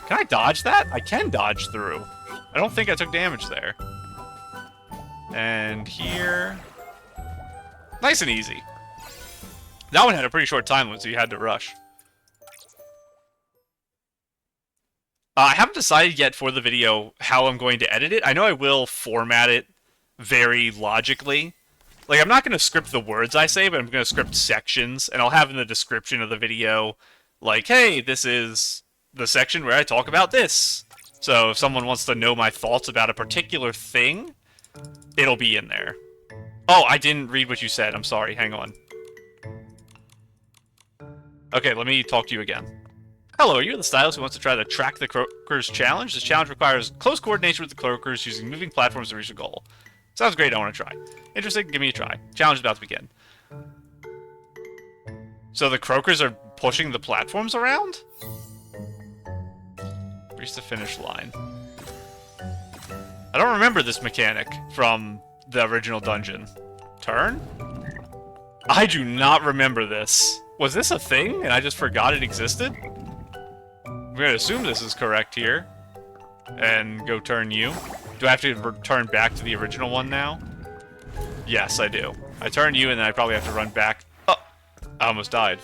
Can I dodge that? I can dodge through. I don't think I took damage there. And here... Nice and easy. That one had a pretty short time limit, so you had to rush. I haven't decided yet for the video how I'm going to edit it. I know I will format it very logically. Like, I'm not going to script the words I say, but I'm going to script sections, and I'll have in the description of the video, like, hey, this is the section where I talk about this. So if someone wants to know my thoughts about a particular thing, it'll be in there. Oh, I didn't read what you said. I'm sorry. Hang on. Okay, let me talk to you again. Hello, are you the stylist who wants to try the Track the Croakers challenge? This challenge requires close coordination with the Croakers using moving platforms to reach a goal. Sounds great, I want to try. Interested? Give me a try. Challenge is about to begin. So the Croakers are pushing the platforms around? Reach the finish line. I don't remember this mechanic from the original dungeon. Turn? I do not remember this. Was this a thing and I just forgot it existed? I'm going to assume this is correct here. And go turn you. Do I have to return back to the original one now? Yes, I do. I turn you and then I probably have to run back. Oh! I almost died.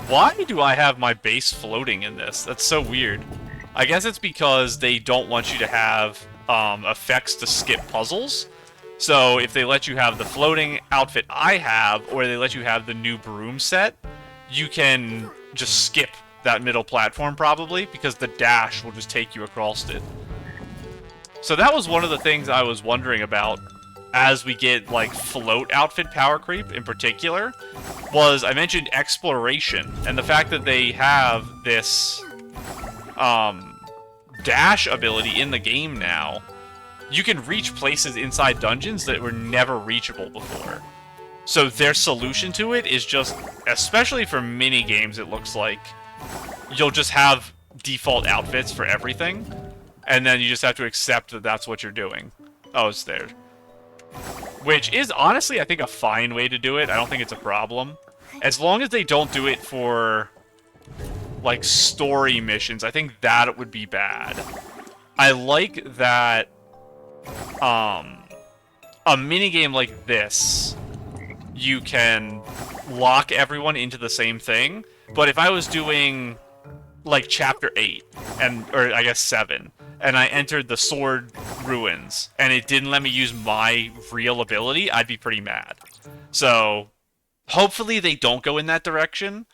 Why do I have my base floating in this? That's so weird. I guess it's because they don't want you to have effects to skip puzzles. So if they let you have the floating outfit I have, or they let you have the new broom set, you can just skip that middle platform probably, because the dash will just take you across it. So that was one of the things I was wondering about as we get, like, float outfit power creep in particular, was I mentioned exploration, and the fact that they have this, dash ability in the game now. You can reach places inside dungeons that were never reachable before. So their solution to it is just, especially for mini games, it looks like, you'll just have default outfits for everything, and then you just have to accept that that's what you're doing. Oh, it's there. Which is, honestly, I think a fine way to do it. I don't think it's a problem. As long as they don't do it for, like, story missions, I think that would be bad. I like that, a minigame like this, you can lock everyone into the same thing, but if I was doing, like, Chapter 8, or I guess 7, and I entered the Sword Ruins, and it didn't let me use my real ability, I'd be pretty mad. So, hopefully they don't go in that direction,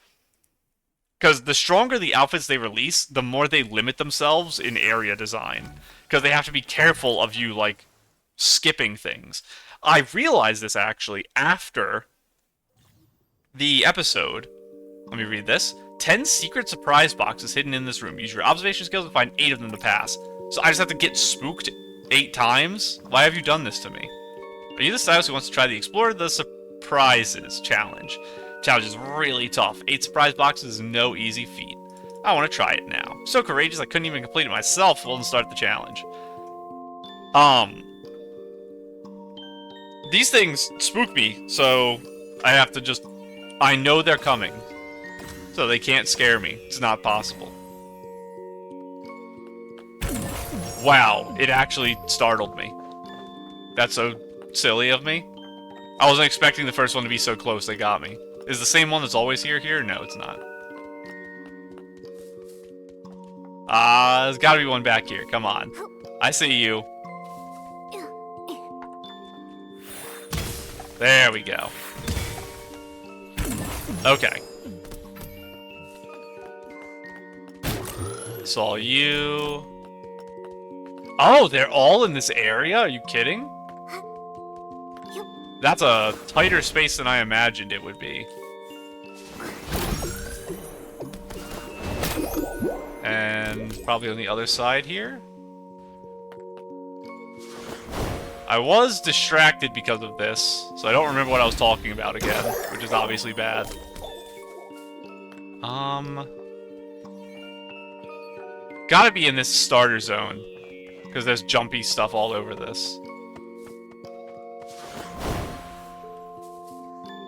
because the stronger the outfits they release, the more they limit themselves in area design. Because they have to be careful of you, like, skipping things. I realized this, actually, after the episode. Let me read this. 10 secret surprise boxes hidden in this room. Use your observation skills to find 8 of them to pass. So I just have to get spooked 8 times? Why have you done this to me? Are you the stylist who wants to try the Explore the Surprises challenge? Challenge is really tough. 8 surprise boxes is no easy feat. I want to try it now. So courageous I couldn't even complete it myself. We'll start the challenge. These things spook me, so I have to just... I know they're coming. so they can't scare me. It's not possible. Wow, it actually startled me. That's so silly of me. I wasn't expecting the first one to be so close, they got me. Is the same one that's always here? No, it's not. There's gotta be one back here. Come on. I see you. There we go. Okay. Saw you. Oh, they're all in this area? Are you kidding? That's a tighter space than I imagined it would be. And probably on the other side here. I was distracted because of this, so I don't remember what I was talking about again, which is obviously bad. Gotta be in this starter zone, because there's jumpy stuff all over this.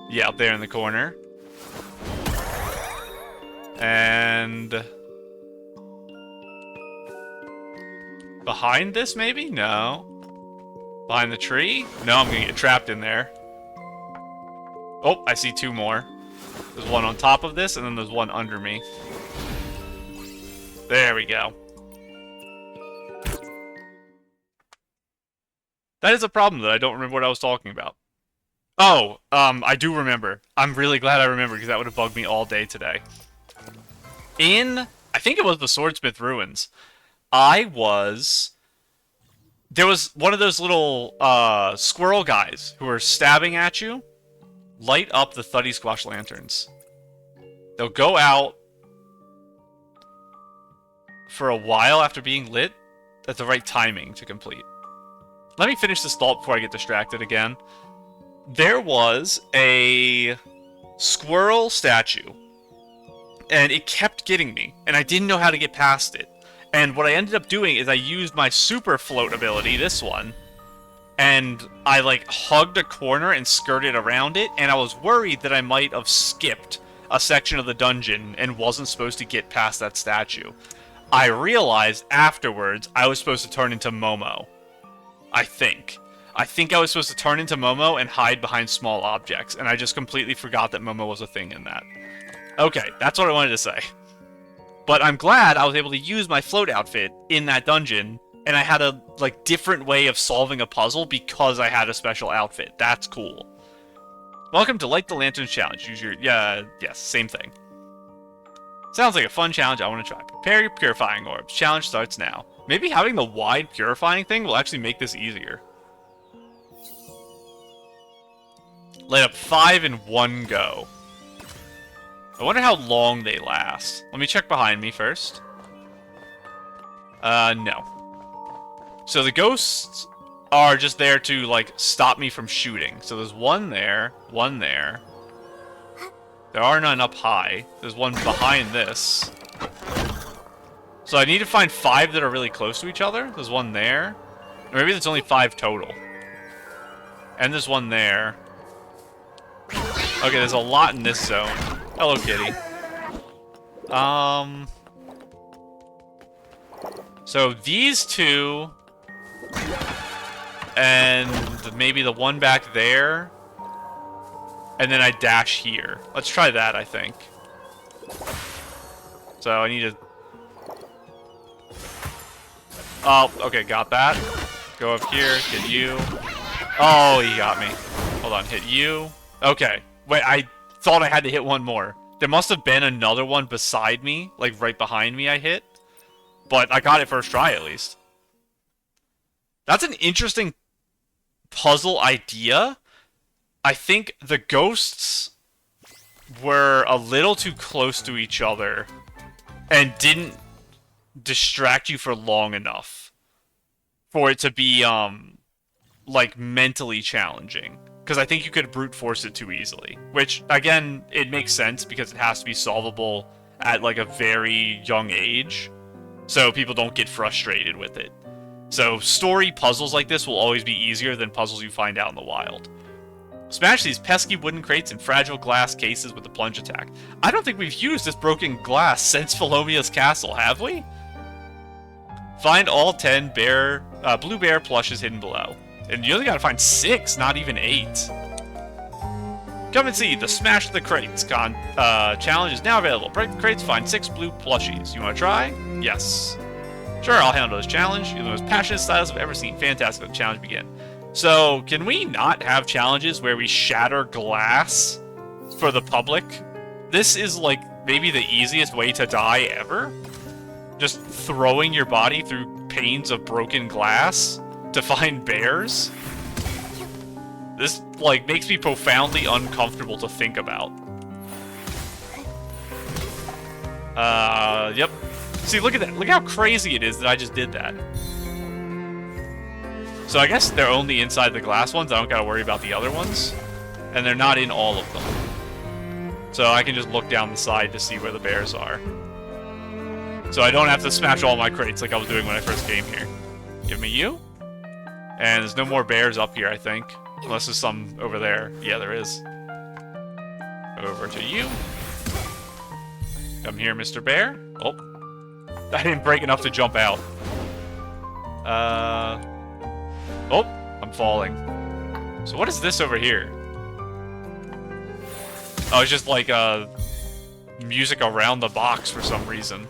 Yeah, up there in the corner. And... behind this, maybe? No. Behind the tree? No, I'm gonna get trapped in there. Oh, I see two more. There's one on top of this, and then there's one under me. There we go. That is a problem that I don't remember what I was talking about. Oh, I do remember. I'm really glad I remember, because that would have bugged me all day today. I think it was the Swordsmith Ruins, there was one of those little, squirrel guys who were stabbing at you. Light up the Thuddy Squash lanterns. They'll go out for a while after being lit at the right timing to complete. Let me finish this thought before I get distracted again. There was a squirrel statue, and it kept getting me, and I didn't know how to get past it. And what I ended up doing is I used my super float ability, this one, and I like hugged a corner and skirted around it, and I was worried that I might have skipped a section of the dungeon and wasn't supposed to get past that statue. I realized afterwards I was supposed to turn into Momo. I think I was supposed to turn into Momo and hide behind small objects, and I just completely forgot that Momo was a thing in that. Okay, that's what I wanted to say. But I'm glad I was able to use my float outfit in that dungeon, and I had a like different way of solving a puzzle because I had a special outfit. That's cool. Welcome to Light the Lanterns Challenge. Use your... yes, same thing. Sounds like a fun challenge I want to try. Prepare your purifying orbs. Challenge starts now. Maybe having the wide purifying thing will actually make this easier. Light up 5 in one go. I wonder how long they last. Let me check behind me first. No. So the ghosts are just there to, like, stop me from shooting. So there's one there, one there. There are none up high. There's one behind this. So I need to find 5 that are really close to each other. There's one there. Or maybe there's only 5 total. And there's one there. Okay, there's a lot in this zone. Hello, kitty. So these two... and maybe the one back there. And then I dash here. Let's try that, I think. So I need to... oh, okay, got that. Go up here, hit you. Oh, he got me. Hold on, hit you. Okay. Wait, I thought I had to hit one more. There must have been another one beside me, like right behind me I hit. But I got it first try, at least. That's an interesting puzzle idea. I think the ghosts were a little too close to each other and didn't distract you for long enough for it to be, like, mentally challenging. Because I think you could brute force it too easily. Which, again, it makes sense because it has to be solvable at, like, a very young age. So people don't get frustrated with it. So story puzzles like this will always be easier than puzzles you find out in the wild. Smash these pesky wooden crates and fragile glass cases with a plunge attack. I don't think we've used this broken glass since Philomia's castle, have we? Find all 10 blue bear plushes hidden below. And you only gotta find 6, not even 8. Come and see the Smash the Crates challenge is now available. Break the crates, find 6 blue plushies. You wanna try? Yes. Sure, I'll handle this challenge. You're the most passionate styles I've ever seen. Fantastic. Let the challenge begin. So, can we not have challenges where we shatter glass for the public? This is, like, maybe the easiest way to die ever. Just throwing your body through panes of broken glass to find bears. This, like, makes me profoundly uncomfortable to think about. Yep. See, look at that. Look how crazy it is that I just did that. So I guess they're only inside the glass ones. I don't gotta worry about the other ones. And they're not in all of them. So I can just look down the side to see where the bears are. So I don't have to smash all my crates like I was doing when I first came here. Give me you. And there's no more bears up here, I think. Unless there's some over there. Yeah, there is. Over to you. Come here, Mr. Bear. Oh. I didn't break enough to jump out. Oh, I'm falling. So what is this over here? Oh, it's just like music around the box for some reason.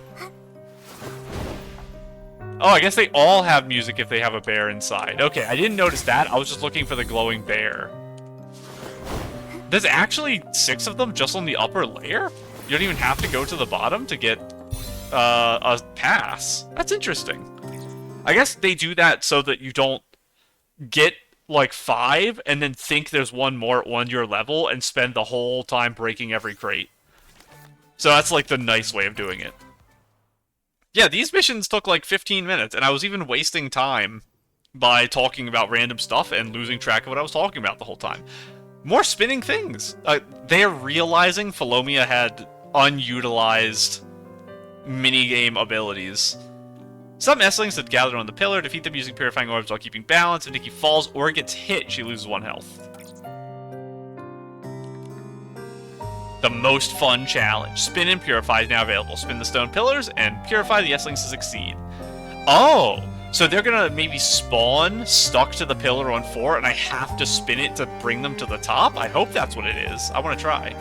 Oh, I guess they all have music if they have a bear inside. Okay, I didn't notice that. I was just looking for the glowing bear. There's actually 6 of them just on the upper layer? You don't even have to go to the bottom to get a pass. That's interesting. I guess they do that so that you don't get like 5 and then think there's one more on your level and spend the whole time breaking every crate. So that's like the nice way of doing it. Yeah, these missions took like 15 minutes, and I was even wasting time by talking about random stuff and losing track of what I was talking about the whole time. More spinning things. They're realizing Philomia had unutilized minigame abilities. Some Esslings that gathered on the pillar defeat them using purifying orbs while keeping balance. If Nikki falls or gets hit, she loses 1 health. The most fun challenge. Spin and purify is now available. Spin the stone pillars and purify the Esslings to succeed. Oh, so they're gonna maybe spawn stuck to the pillar on 4 and I have to spin it to bring them to the top? I hope that's what it is. I want to try.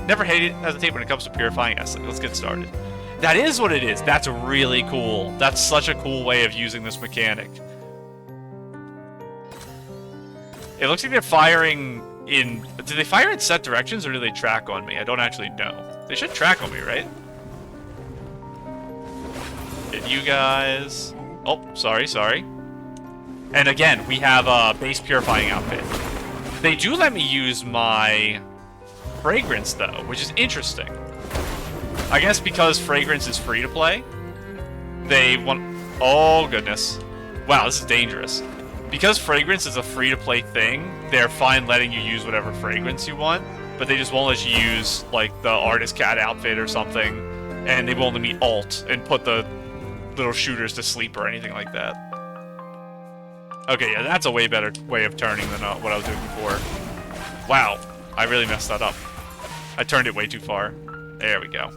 Never hesitate when it comes to purifying Esslings. Let's get started. That is what it is. That's really cool. That's such a cool way of using this mechanic. It looks like they're firing in... Do they fire in set directions or do they track on me? I don't actually know. They should track on me, right? Hit you guys. Oh, sorry. And again, we have a base purifying outfit. They do let me use my fragrance, though, which is interesting. I guess because fragrance is free to play, they want... Oh, goodness. Wow, this is dangerous. Because fragrance is a free-to-play thing, they're fine letting you use whatever fragrance you want, but they just won't let you use, like, the artist cat outfit or something, and they won't let me alt and put the little shooters to sleep or anything like that. Okay, yeah, that's a way better way of turning than what I was doing before. Wow, I really messed that up. I turned it way too far. There we go.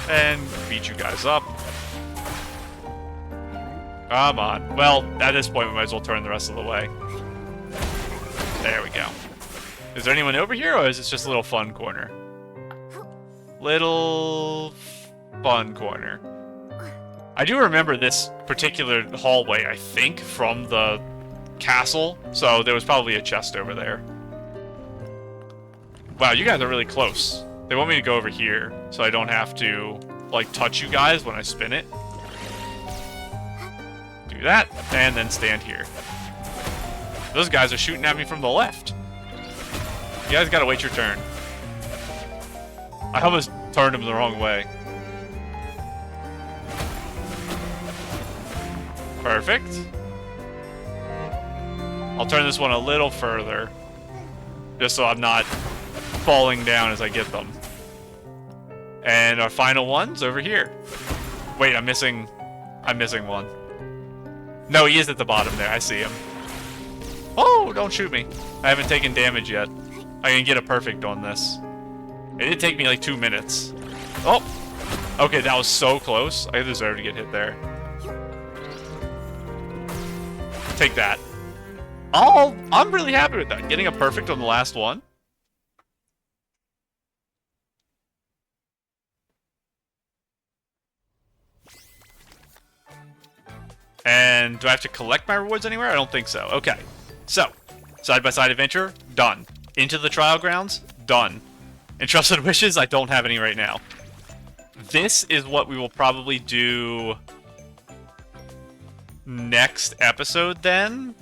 And beat you guys up. Come on. Well, at this point, we might as well turn the rest of the way. There we go. Is there anyone over here, or is this just a little fun corner? Little fun corner. I do remember this particular hallway, I think, from the castle, so there was probably a chest over there. Wow, you guys are really close. They want me to go over here, so I don't have to, like, touch you guys when I spin it. Do that, and then stand here. Those guys are shooting at me from the left. You guys gotta wait your turn. I almost turned him the wrong way. Perfect. I'll turn this one a little further, just so I'm not falling down as I get them. And our final one's over here. Wait, I'm missing one. No, he is at the bottom there. I see him. Oh, don't shoot me. I haven't taken damage yet. I can get a perfect on this. It did take me like 2 minutes. Oh! Okay, that was so close. I deserve to get hit there. Take that. Oh, I'm really happy with that. Getting a perfect on the last one. And do I have to collect my rewards anywhere? I don't think so. Okay. So, side-by-side adventure, done. Into the trial grounds, done. Entrusted wishes, I don't have any right now. This is what we will probably do next episode then.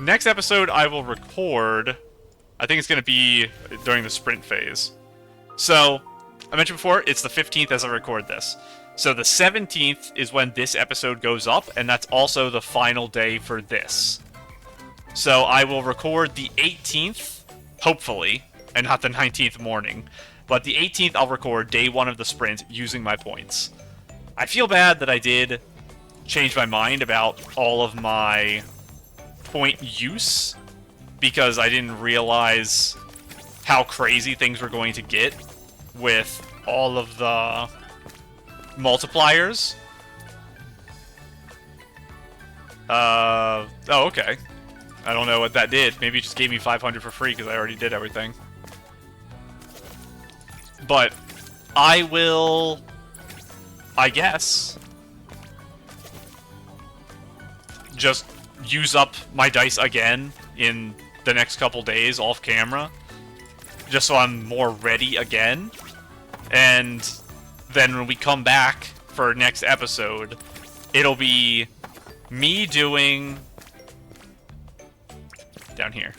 Next episode I will record. I think it's going to be during the sprint phase. So, I mentioned before, it's the 15th as I record this. So the 17th is when this episode goes up, and that's also the final day for this. So I will record the 18th, hopefully, and not the 19th morning. But the 18th I'll record day 1 of the sprint using my points. I feel bad that I did change my mind about all of my point use, because I didn't realize how crazy things were going to get with all of the multipliers. Oh, okay. I don't know what that did. Maybe it just gave me 500 for free because I already did everything. But I will, I guess, just use up my dice again in the next couple days off camera, just so I'm more ready again. And then when we come back for next episode, it'll be me doing down here.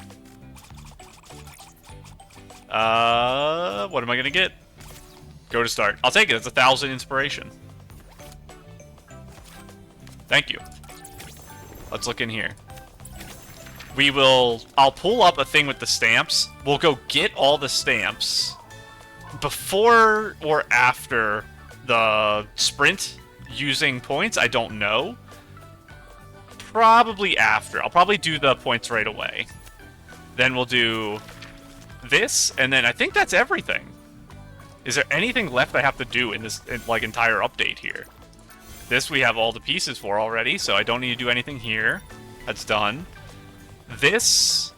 What am I gonna get? Go to start. I'll take it. It's 1,000 inspiration. Thank you. Let's look in here. I'll pull up a thing with the stamps. We'll go get all the stamps before or after the sprint using points. I don't know. Probably after. I'll probably do the points right away. Then we'll do this, and then I think that's everything. Is there anything left I have to do in this entire update here? This we have all the pieces for already, so I don't need to do anything here. That's done. This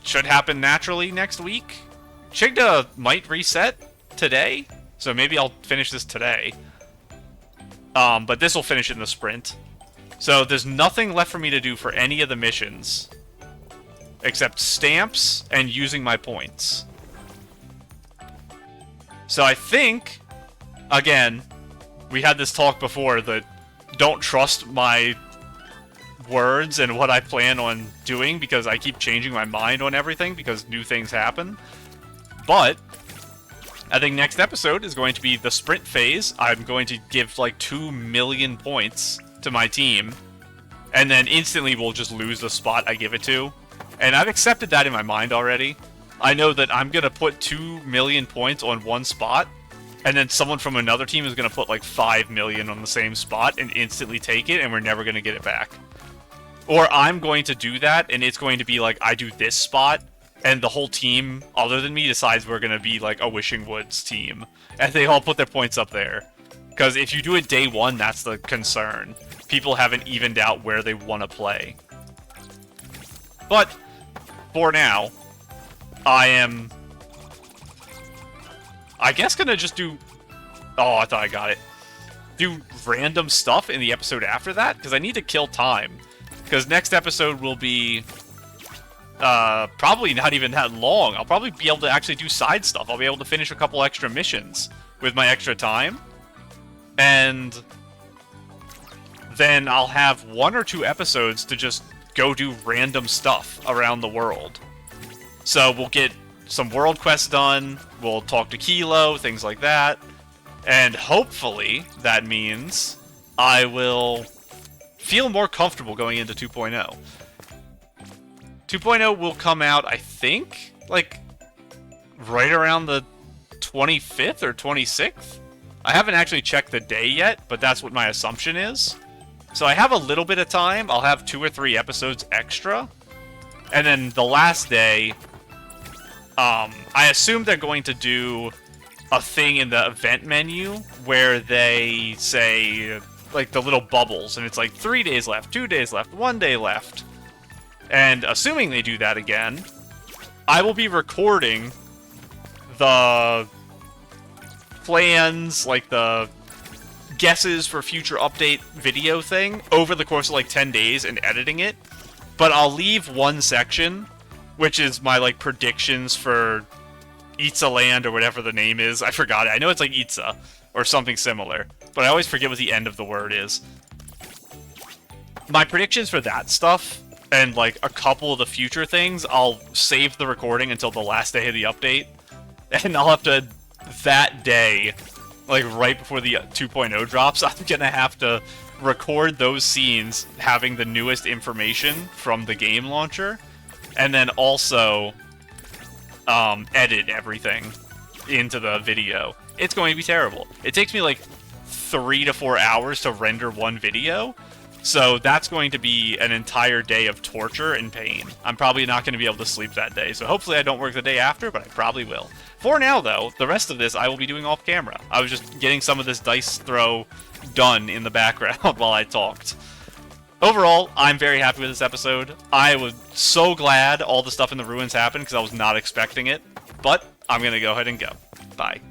should happen naturally next week. Chigda might reset today, so maybe I'll finish this today. But this will finish in the sprint. So there's nothing left for me to do for any of the missions, except stamps and using my points. So I think, again, we had this talk before that don't trust my words and what I plan on doing, because I keep changing my mind on everything because new things happen. But I think next episode is going to be the sprint phase. I'm going to give like 2 million points to my team, and then instantly we'll just lose the spot I give it to. And I've accepted that in my mind already. I know that I'm going to put 2 million points on one spot, and then someone from another team is going to put like 5 million on the same spot and instantly take it, and we're never going to get it back. Or I'm going to do that, and it's going to be like, I do this spot, and the whole team, other than me, decides we're going to be like a Wishing Woods team. And they all put their points up there. Because if you do it day 1, that's the concern. People haven't evened out where they want to play. But, for now, I am, I guess, going to just do... Oh, I thought I got it. Do random stuff in the episode after that, because I need to kill time. Because next episode will be probably not even that long. I'll probably be able to actually do side stuff. I'll be able to finish a couple extra missions with my extra time. And then I'll have 1 or 2 episodes to just go do random stuff around the world. So we'll get some world quests done, we'll talk to Kilo, things like that. And hopefully that means I will feel more comfortable going into 2.0. 2.0 will come out, I think, like, right around the 25th or 26th? I haven't actually checked the day yet, but that's what my assumption is. So I have a little bit of time. I'll have 2 or 3 episodes extra. And then the last day, I assume they're going to do a thing in the event menu where they say, like, the little bubbles, and it's like 3 days left, 2 days left, 1 day left. And assuming they do that again, I will be recording the plans, like the guesses for future update video thing over the course of like 10 days and editing it. But I'll leave one section, which is my like predictions for Itza Land or whatever the name is. I forgot it. I know it's like Itza or something similar, but I always forget what the end of the word is. My predictions for that stuff and like a couple of the future things, I'll save the recording until the last day of the update. And I'll have to, that day, like right before the 2.0 drops, I'm gonna have to record those scenes having the newest information from the game launcher, and then also edit everything into the video. It's going to be terrible. It takes me like 3 to 4 hours to render one video, so that's going to be an entire day of torture and pain. I'm probably not going to be able to sleep that day, so hopefully I don't work the day after, but I probably will. For now, though, the rest of this I will be doing off camera. I was just getting some of this dice throw done in the background while I talked. Overall, I'm very happy with this episode. I was so glad all the stuff in the ruins happened because I was not expecting it. But I'm going to go ahead and go. Bye.